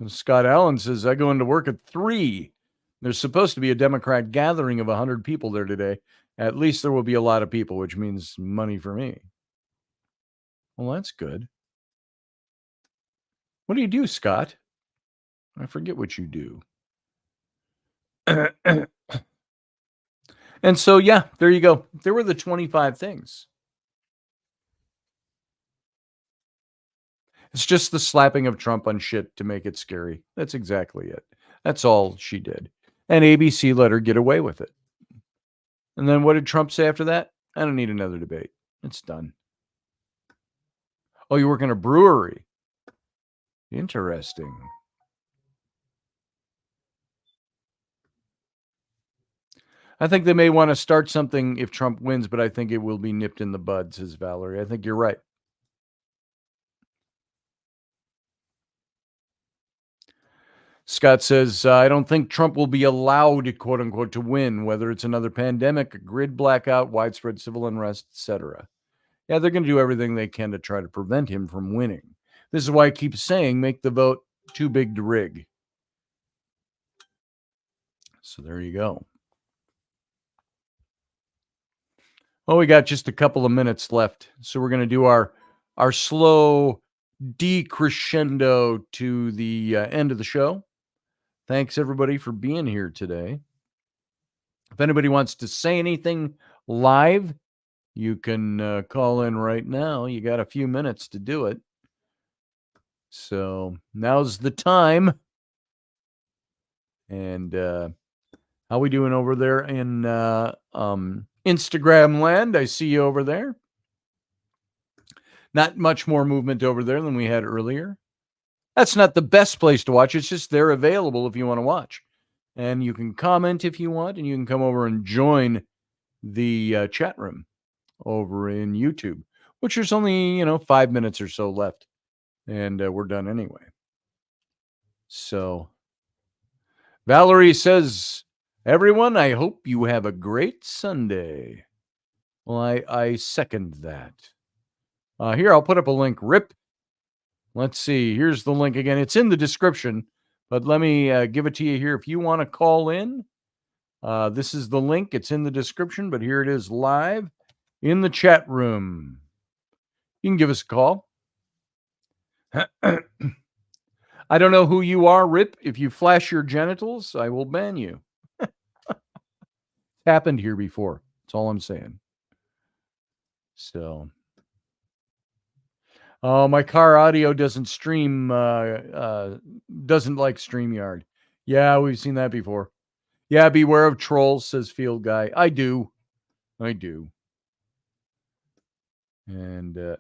Scott Allen says, "I go into work at 3. There's supposed to be a Democrat gathering of 100 people there today. At least there will be a lot of people, which means money for me." Well, that's good. What do you do, Scott? I forget what you do. And so, yeah, there you go. There were the 25 things. It's just the slapping of Trump on shit to make it scary. That's exactly it. That's all she did. And ABC let her get away with it. And then what did Trump say after that? "I don't need another debate. It's done." "Oh, you work in a brewery. Interesting." I think they may want to start something if Trump wins, but I think it will be nipped in the bud, says Valerie. I think you're right. Scott says, "I don't think Trump will be allowed, quote unquote, to win, whether it's another pandemic, a grid blackout, widespread civil unrest, etc." Yeah, they're going to do everything they can to try to prevent him from winning. This is why I keep saying make the vote too big to rig. So there you go. Well, we got just a couple of minutes left. So we're going to do our slow decrescendo to the end of the show. Thanks, everybody, for being here today. If anybody wants to say anything live, you can call in right now. You got a few minutes to do it. So now's the time. And how we doing over there in Instagram land? I see you over there. Not much more movement over there than we had earlier. That's not the best place to watch. It's just they're available if you want to watch. And you can comment if you want, and you can come over and join the chat room over in YouTube, which there's only, 5 minutes or so left. And we're done anyway. So Valerie says, "Everyone, I hope you have a great Sunday." Well, I second that. Here, I'll put up a link. Rip. Let's see. Here's the link again. It's in the description, but let me give it to you here. If you want to call in, this is the link. It's in the description, but here it is live. in the chat room. You can give us a call. I don't know who you are, Rip. If you flash your genitals, I will ban you. Happened here before. That's all I'm saying. So, oh, my car audio doesn't stream, doesn't like StreamYard. Yeah, we've seen that before. Yeah, beware of trolls, says Field Guy. I do. And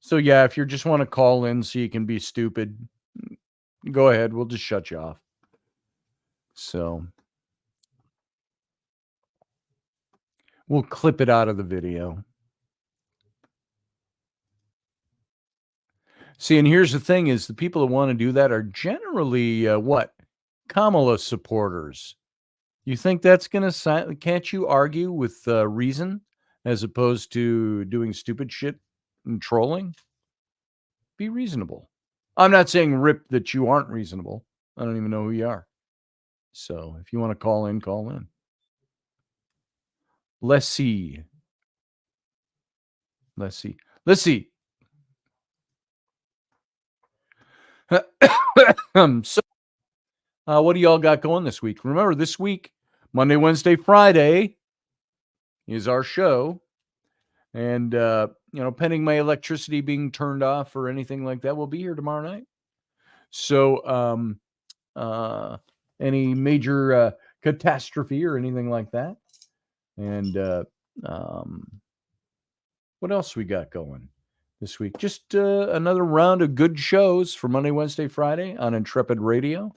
so, yeah, if you just want to call in so you can be stupid, go ahead. We'll just shut you off. So, we'll clip it out of the video. See, and here's the thing is the people that want to do that are generally, what? Kamala supporters. You think that's going to, can't you argue with reason as opposed to doing stupid shit and trolling? Be reasonable. I'm not saying, Rip, that you aren't reasonable. I don't even know who you are. So if you want to call in, call in. Let's see. So, what do y'all got going this week? Remember, this week, Monday, Wednesday, Friday is our show. And, pending my electricity being turned off or anything like that, we'll be here tomorrow night. So, any major catastrophe or anything like that. And what else we got going this week? Just another round of good shows for Monday, Wednesday, Friday on Intrepid Radio.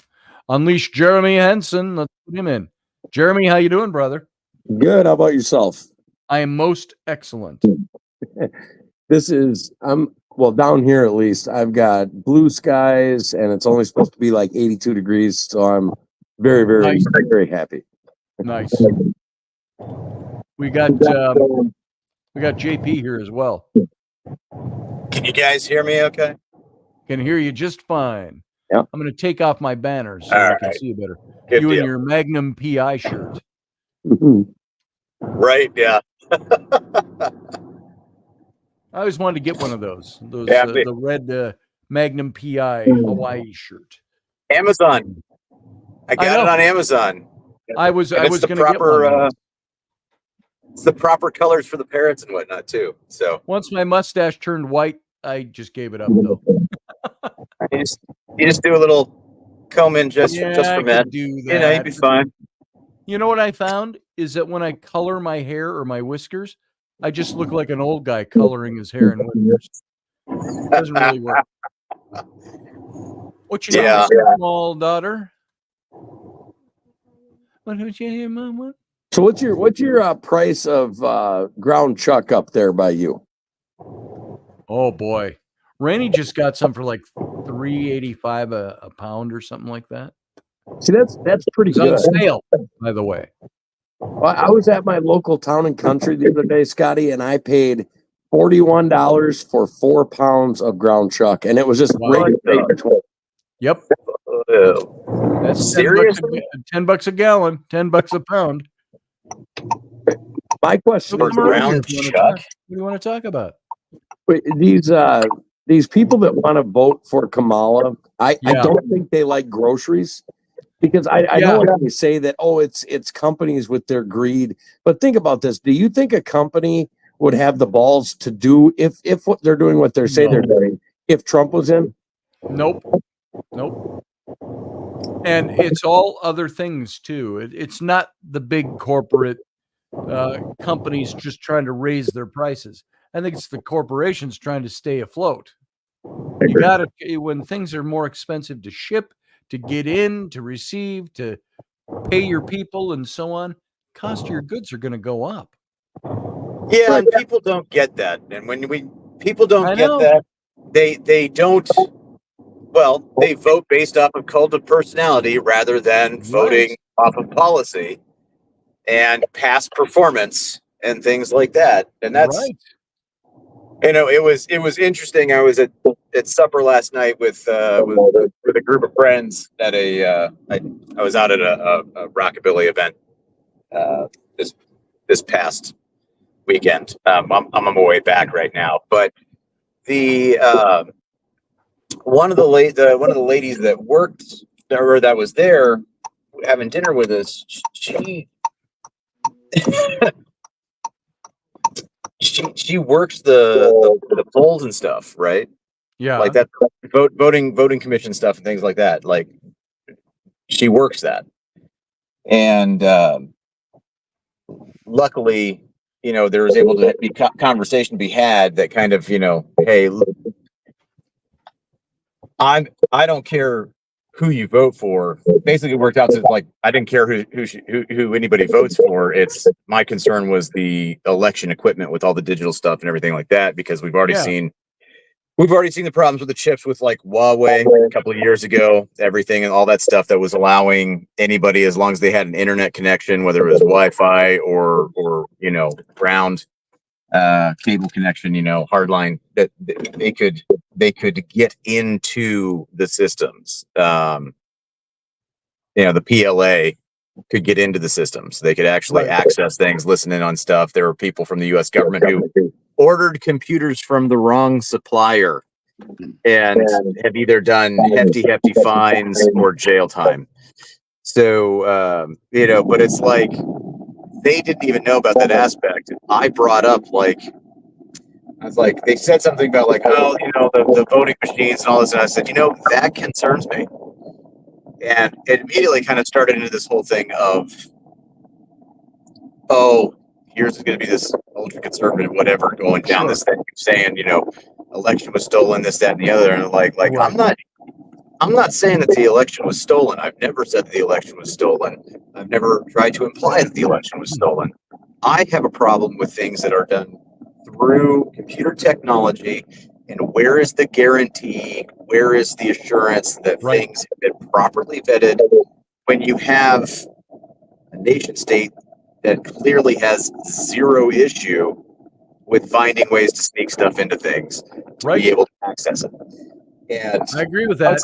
Unleash Jeremy Henson. Let's put him in. Jeremy, how you doing, brother? Good. How about yourself? I am most excellent. Well, down here at least, I've got blue skies and it's only supposed to be like 82 degrees. So I'm very, very, nice. very happy. Nice. We got JP here as well. Can you guys hear me okay? Can hear you just fine. Yep. I'm going to take off my banners so I can see you better. Good you deal. and your Magnum PI shirt. Right, yeah. I always wanted to get one of those. Yeah, the red Magnum PI Hawaii shirt. Amazon. I got it on Amazon. I was going to get one. It's the proper colors for the parrots and whatnot too. So once my mustache turned white, I just gave it up though. you just do a little comb in just for men. Do that. You'd be fine. You know what I found is that when I color my hair or my whiskers, I just look like an old guy coloring his hair and whiskers. It doesn't really work. What you doing, small daughter? What did you hear, Mama? So what's your price of ground chuck up there by you? Oh boy, Rainey just got some for like $3.85 a pound or something like that. See, that's pretty good. On sale, by the way. Well, I was at my local Town and Country the other day, Scotty, and I paid $41 for 4 pounds of ground chuck, and it was just Yep. That's seriously $10 a gallon, $10 a pound. My question is, ground chuck. What do you want to talk about? These people that want to vote for Kamala, I don't think they like groceries. Because I know what they say that, it's companies with their greed. But think about this. Do you think a company would have the balls to do if what they're doing what they're saying they're doing if Trump was in? Nope. And it's all other things too. It's not the big corporate companies just trying to raise their prices. I think it's the corporations trying to stay afloat. You got to, when things are more expensive to ship, to get in, to receive, to pay your people, and so on, cost of your goods are going to go up. Yeah, and people don't get that. And when people don't get that, they don't. Well, they vote based off of cult of personality rather than voting off of policy and past performance and things like that. And that's it was interesting. I was at supper last night with a group of friends at I was out at a rockabilly event this past weekend. I'm on my way back right now, but the one of the ladies that worked or that was there having dinner with us, she works the polls and stuff, right? Yeah. Like that voting commission stuff and things like that. Like she works that, and luckily, there was able to be conversation to be had that kind of, hey, I don't care who you vote for. Basically, it worked out to like I didn't care who anybody votes for. It's my concern was the election equipment with all the digital stuff and everything like that, because we've already seen the problems with the chips with like Huawei a couple of years ago, everything and all that stuff that was allowing anybody, as long as they had an internet connection, whether it was Wi-Fi or ground cable connection, hardline, that they could get into the systems. The PLA could get into the systems. They could actually access things, listen in on stuff. There were people from the U.S. government who ordered computers from the wrong supplier and have either done hefty fines or jail time. So, but it's like they didn't even know about that aspect. I brought up I was like, they said something about like, oh, the voting machines and all this, and I said, that concerns me. And it immediately kind of started into this whole thing of, oh, here's going to be this ultra conservative whatever going down this thing saying, election was stolen, this, that, and the other. And like I'm not saying that the election was stolen. I've never said that the election was stolen. I've never tried to imply that the election was stolen. I have a problem with things that are done through computer technology. And where is the guarantee? Where is the assurance that things have been properly vetted when you have a nation state that clearly has zero issue with finding ways to sneak stuff into things to be able to access it? And I agree with that.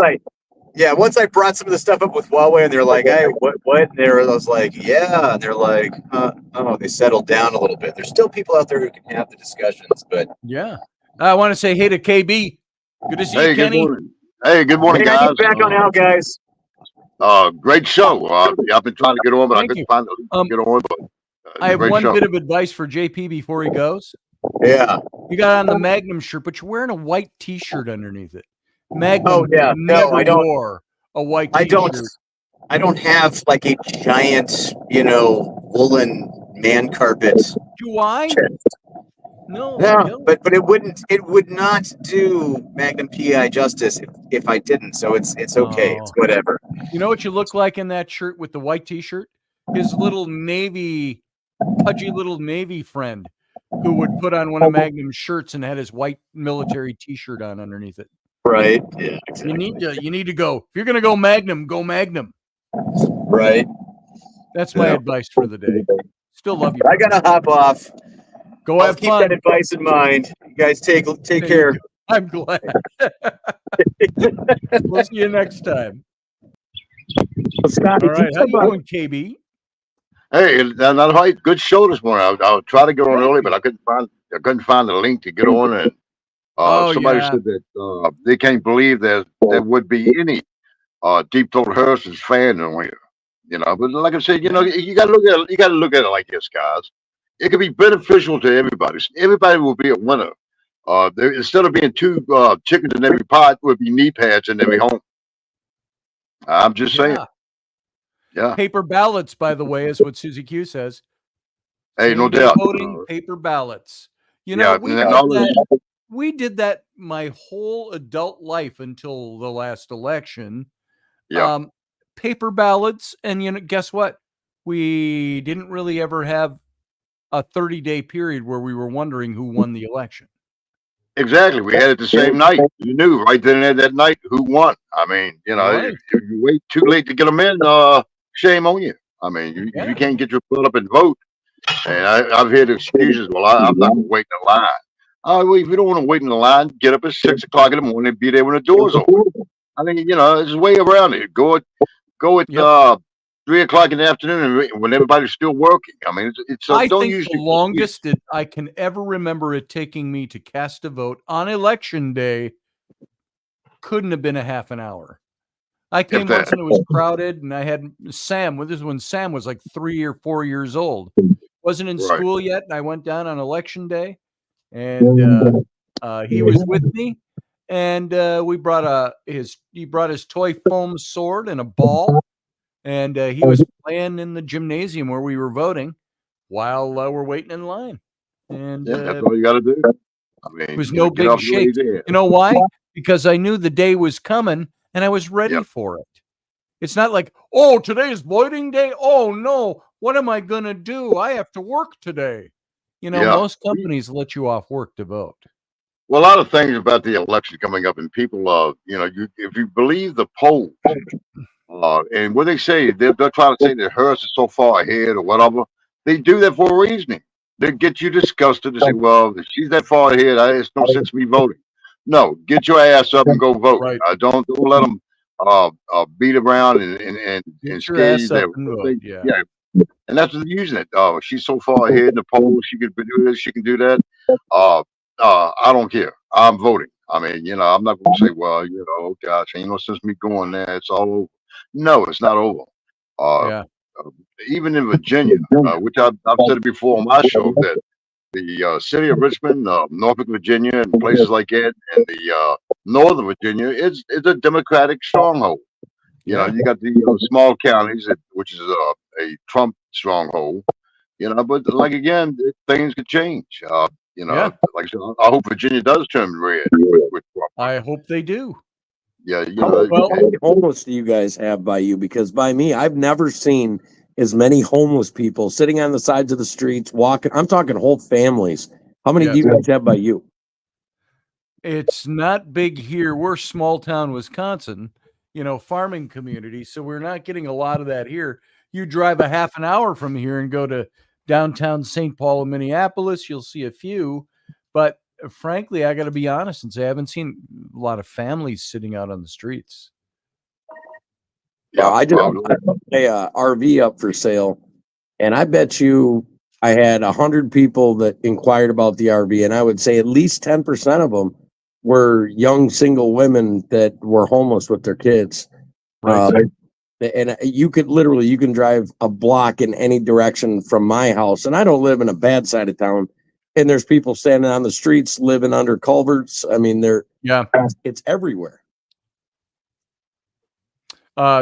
Once I brought some of the stuff up with Huawei, and they're like, "Hey, what?" And I was like, "Yeah." And they're like, "Oh," they settled down a little bit. There's still people out there who can have the discussions, but yeah. I want to say hey to KB. Good to see you, Kenny. Good morning. Hey, good morning, guys. Back on out, guys. Great show. I've been trying to get on, but I couldn't find the get on. But I have one bit of advice for JP before he goes. Yeah, you got on the Magnum shirt, but you're wearing a white T-shirt underneath it. Magnum. Oh yeah, no, I don't. Wore a white T-shirt. I don't have like a giant, woolen man carpet. Do I? No, but it would not do Magnum PI justice if I didn't. So it's okay. It's whatever. You know what you look like in that shirt with the white T-shirt? His little pudgy little Navy friend who would put on one of Magnum's shirts and had his white military T-shirt on underneath it. Right. Yeah. Exactly. You need to go. If you're gonna go Magnum, go Magnum. Right. That's my advice for the day. Still love you. I gotta hop off. Go have keep that advice in mind. You guys take care. I'm glad. We'll see you next time. Scotty, all right, how you doing, KB? Hey, not right. Good show this morning. I'll try to get on early, but I couldn't find the link to get on. And somebody said that they can't believe there would be any Deep Throat Harrison's fan on here. But like I said, you gotta look at it like this, guys. It could be beneficial to everybody. Everybody will be a winner. Instead of being two chickens in every pot, would be knee pads in every home. I'm just saying. Yeah. Paper ballots, by the way, is what Susie Q says. Hey, no doubt. Voting paper ballots. We did that my whole adult life until the last election. Yeah. Paper ballots, and guess what? We didn't really ever have a 30-day period where we were wondering who won the election. Exactly. We had it the same night. You knew right then and that night who won. I mean, if you wait too late to get them in, shame on you. I mean, you can't get your foot up and vote. And I've heard excuses. Well, I'm not going to wait in the line. Well, if you don't want to wait in the line, get up at 6 o'clock in the morning and be there when the doors open. I mean, there's a way around it. Go at 3 o'clock in the afternoon when everybody's still working. I mean, it's I don't think usually the longest I can ever remember it taking me to cast a vote on election day couldn't have been a half an hour. I came once and it was crowded, and I had Sam. Well, this is when Sam was like 3 or 4 years old. Wasn't in school yet, and I went down on election day, and he was with me, and he brought his toy foam sword and a ball, and he was playing in the gymnasium where we were voting while we're waiting in line. And that's all you got to do. I mean, it was no big shake. You know why? Because I knew the day was coming, and I was ready for it. It's not like, oh, today's voting day. Oh no, what am I gonna do? I have to work today. You know, most companies let you off work to vote. Well, a lot of things about the election coming up, and people, if you believe the polls, and what they say, they're trying to say that hers is so far ahead or whatever. They do that for a reason. They get you disgusted to say, well, if she's that far ahead, it's no sense me voting. No, get your ass up and go vote. Right. Don't let them beat around and scare you there. Yeah. And that's what they're using it. She's so far ahead in the polls. She can do this. She can do that. I don't care. I'm voting. I mean, I'm not going to say, well, oh gosh, ain't no sense me going there. It's all over. No, it's not over. Even in Virginia, which I've said it before on my show, that the city of Richmond, Norfolk, Virginia, and places like that, and the Northern Virginia, is a Democratic stronghold. You got the small counties, which is a Trump stronghold. But like again, things could change. Like I said, I hope Virginia does turn red with Trump. I hope they do. Yeah, how many homeless do you guys have by you? Because by me, I've never seen as many homeless people sitting on the sides of the streets, walking. I'm talking whole families. How many do you guys have by you? It's not big here. We're small town Wisconsin, farming community. So we're not getting a lot of that here. You drive a half an hour from here and go to downtown St. Paul and Minneapolis, you'll see a few. But frankly, I got to be honest and say I haven't seen a lot of families sitting out on the streets. Yeah, I put a RV up for sale, and I bet you I had 100 people that inquired about the RV, and I would say at least 10% of them were young single women that were homeless with their kids. Right. And you can drive a block in any direction from my house, and I don't live in a bad side of town. And there's people standing on the streets living under culverts. I mean, it's everywhere.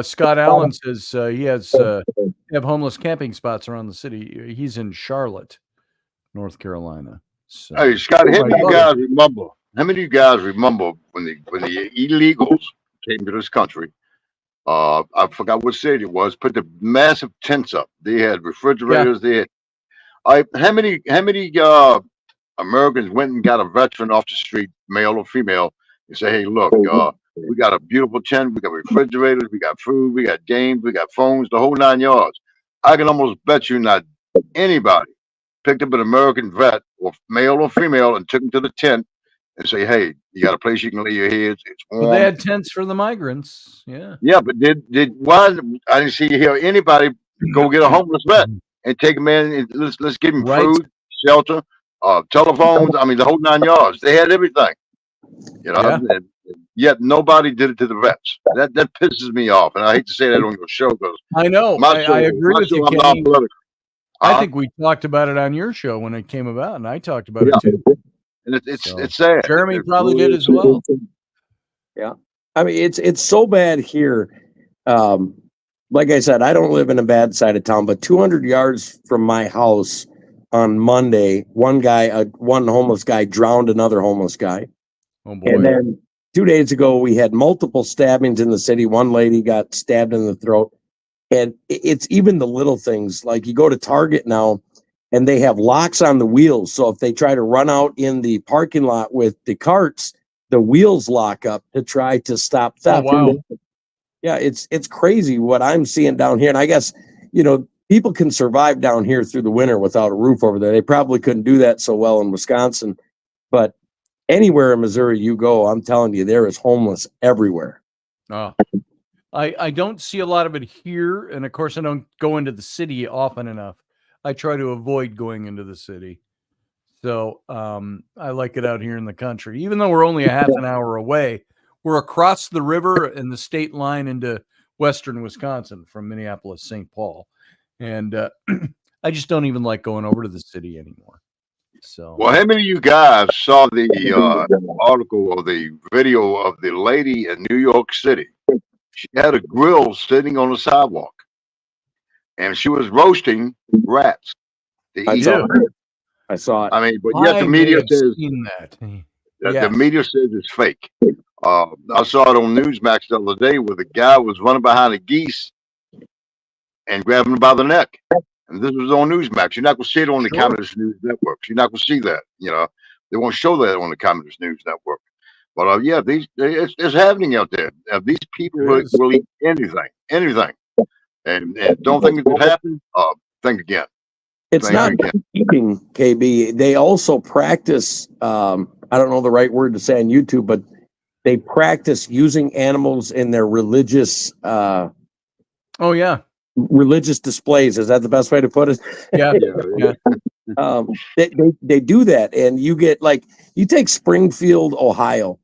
Scott Allen says he has have homeless camping spots around the city. He's in Charlotte, North Carolina. So, hey, Scott, how many of you guys remember? How many of you guys remember when the illegals came to this country? I forgot what city it was. Put the massive tents up. They had refrigerators. They had. How many Americans went and got a veteran off the street, male or female, and say, "Hey, look, we got a beautiful tent. We got refrigerators. We got food. We got games. We got phones. The whole 9 yards." I can almost bet you not anybody picked up an American vet, or male or female, and took him to the tent and say, "Hey, you got a place you can lay your heads. It's warm." Well, they had tents for the migrants. Yeah. Yeah, but why? I didn't see here anybody go get a homeless vet and take him in and let's give him food, shelter, telephones. I mean, the whole 9 yards. They had everything. And yet nobody did it to the vets. That pisses me off, and I hate to say that on your show because I know I agree with you, Kenny. I think we talked about it on your show when it came about, and I talked about it too. And it's sad. Jeremy probably did as well. Yeah, I mean it's so bad here. Like I said, I don't live in a bad side of town, but 200 yards from my house on Monday, one homeless guy drowned another homeless guy. Oh boy! And then 2 days ago, we had multiple stabbings in the city. One lady got stabbed in the throat. And it's even the little things, like you go to Target now and they have locks on the wheels. So if they try to run out in the parking lot with the carts, the wheels lock up to try to stop theft. Oh, wow. Yeah, it's crazy what I'm seeing down here. And I guess, people can survive down here through the winter without a roof over there. They probably couldn't do that so well in Wisconsin. But anywhere in Missouri you go, I'm telling you, there is homeless everywhere. Oh. I don't see a lot of it here, and of course, I don't go into the city often enough. I try to avoid going into the city. So I like it out here in the country, even though we're only a half an hour away. We're across the river and the state line into western Wisconsin from Minneapolis, St. Paul, and I just don't even like going over to the city anymore. So, Well, how many of you guys saw the article or the video of the lady in New York City? She had a grill sitting on the sidewalk, and she was roasting rats to eat. I saw it. I mean, but yet the media says that. the media says it's fake. I saw it on Newsmax the other day where the guy was running behind the geese and grabbing them by the neck. And this was on Newsmax. You're not going to see it on the Communist News Network. You're not going to see that. You know, they won't show that on the Communist News Network. But yeah, it's happening out there. These people will eat anything, and don't think it could happen. Think again. It's not eating, KB. They also practice. I don't know the right word to say on YouTube, but they practice using animals in their religious. Religious displays. Is that the best way to put it? Yeah. They do that, and you get you take Springfield, Ohio.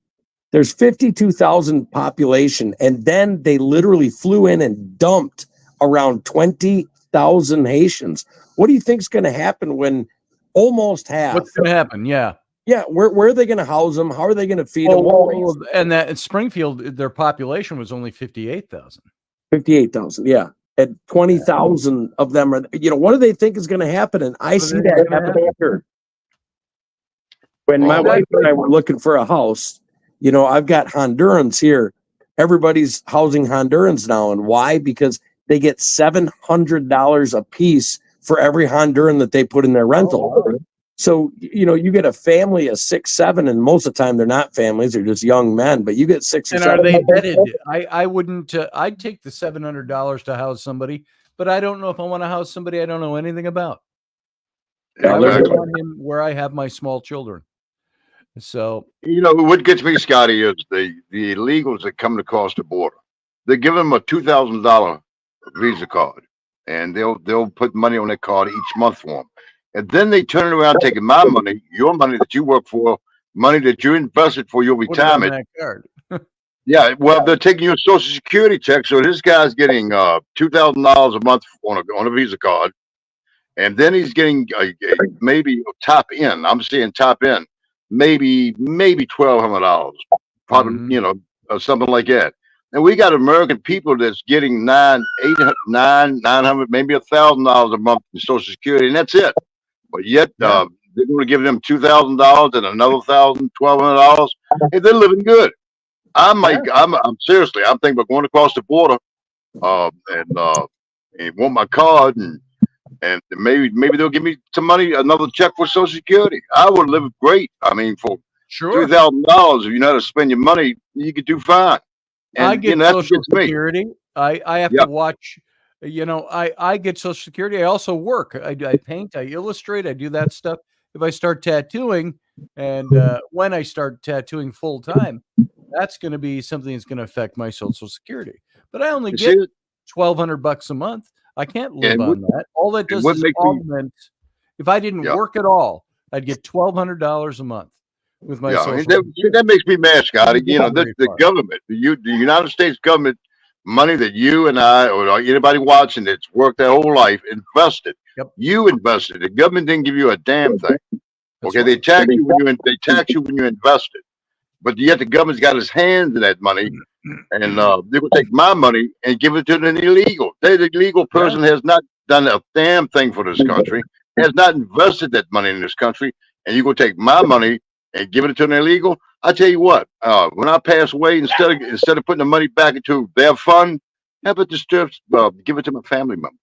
There's 52,000 population, and then they literally flew in and dumped around 20,000 Haitians. What do you think is going to happen when almost half? What's going to happen? Yeah. Where are they going to house them? How are they going to feed them? And that in Springfield, their population was only 58,000. 58,000, yeah. And 20,000 of them are. What do they think is going to happen? And I see that happen here. When my wife and I were looking for a house. I've got Hondurans here. Everybody's housing Hondurans now. And why? Because they get $700 a piece for every Honduran that they put in their rental. So, you get a family of 6, 7, and most of the time they're not families. They're just young men, but you get 6 or 7. And are they vetted? I wouldn't, I'd take the $700 to house somebody, but I don't know if I want to house somebody I don't know anything about. I would want him where I have my small children. So what gets me, Scotty, is the illegals that come across the border. They give them a $2,000 Visa card, and they'll put money on that card each month for them, and then they turn it around taking my money, your money that you work for, money that you invested for your retirement. Yeah, well, they're taking your Social Security check, so this guy's getting $2,000 a month on a Visa card, and then he's getting maybe top end. I'm saying top end. Maybe $1,200, probably, something like that. And we got American people that's getting $900, maybe $1,000 a month in Social Security, and that's it. But yet they're going to give them $2,000 and another $1,000, $1,200, and they're living good. I'm seriously, I'm thinking about going across the border, and want my card and maybe they'll give me some money, another check for Social Security. I would live great. I mean, for $3,000, if you know how to spend your money, you could do fine. And I get Social Security. I have to watch. I get Social Security. I also work. I paint. I illustrate. I do that stuff. If I start tattooing, and when I start tattooing full time, that's going to be something that's going to affect my Social Security. But I only get $1,200 a month. I can't live on that. All that does is augment. If I didn't work at all, I'd get $1,200 a month with my Social Security. That makes me mad, Scotty. The government, the United States government, money that you and I or anybody watching that's worked their whole life invested. Yep. You invested. The government didn't give you a damn thing. Okay, they tax you when you invested, but yet the government's got his hands in that money. And they will take my money and give it to an illegal. The illegal person has not done a damn thing for this country, has not invested that money in this country, and you go take my money and give it to an illegal. I tell you what, when I pass away, instead of putting the money back into their fund, how about just give it to my family members?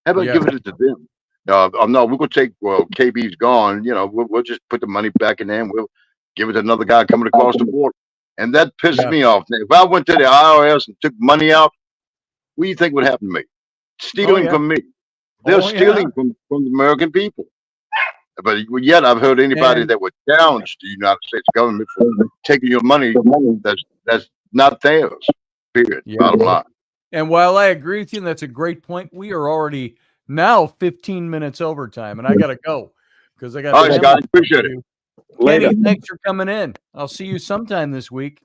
How about giving it to them? No, we're gonna take. Well, KB's gone. We'll just put the money back in there, and we'll give it to another guy coming across the border. And that pisses me off. If I went to the IRS and took money out, what do you think would happen to me? Stealing from me. They're stealing from the American people. But yet I've heard anybody that would challenge the United States government for taking your money that's not theirs. Period. Bottom line. And while I agree with you, and that's a great point, we are already now 15 minutes overtime, and I got to go because I got. All right, Scott. Appreciate it. Kenny, thanks for coming in. I'll see you sometime this week.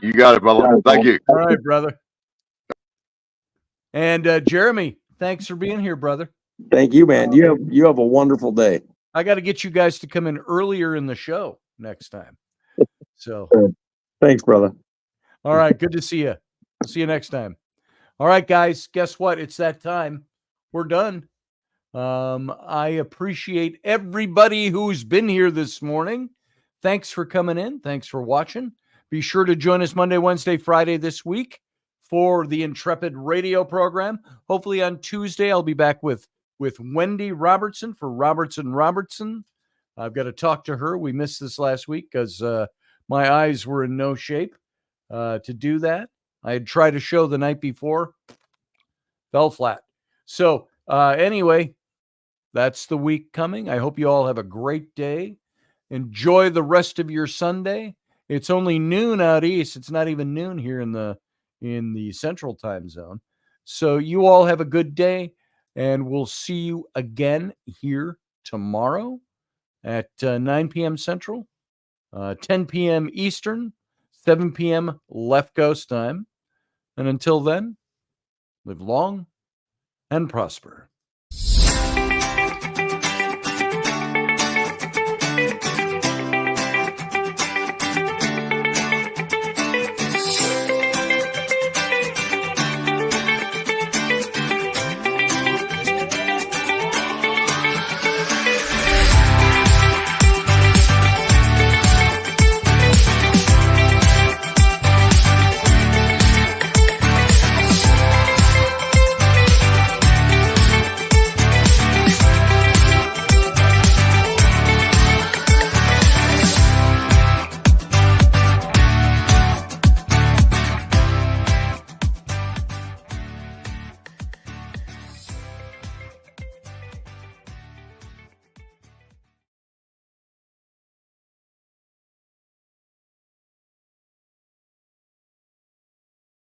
You got it, brother. Thank you. All right, brother. And Jeremy, thanks for being here, brother. Thank you, man. You have a wonderful day. I got to get you guys to come in earlier in the show next time. So, thanks, brother. All right, good to see you. I'll see you next time. All right, guys, guess what? It's that time. We're done. I appreciate everybody who's been here this morning. Thanks for coming in. Thanks for watching. Be sure to join us Monday, Wednesday, Friday this week for the Intrepid radio program. Hopefully on Tuesday, I'll be back with Wendy Robertson for Robertson. I've got to talk to her. We missed this last week because my eyes were in no shape to do that. I had tried a show the night before, fell flat. So anyway, that's the week coming. I hope you all have a great day. Enjoy the rest of your Sunday. It's only noon out east. It's not even noon here in the central time zone. So you all have a good day, and we'll see you again here tomorrow at 9 p.m. Central, 10 p.m. Eastern, 7 p.m. Left Coast time. And until then, live long and prosper.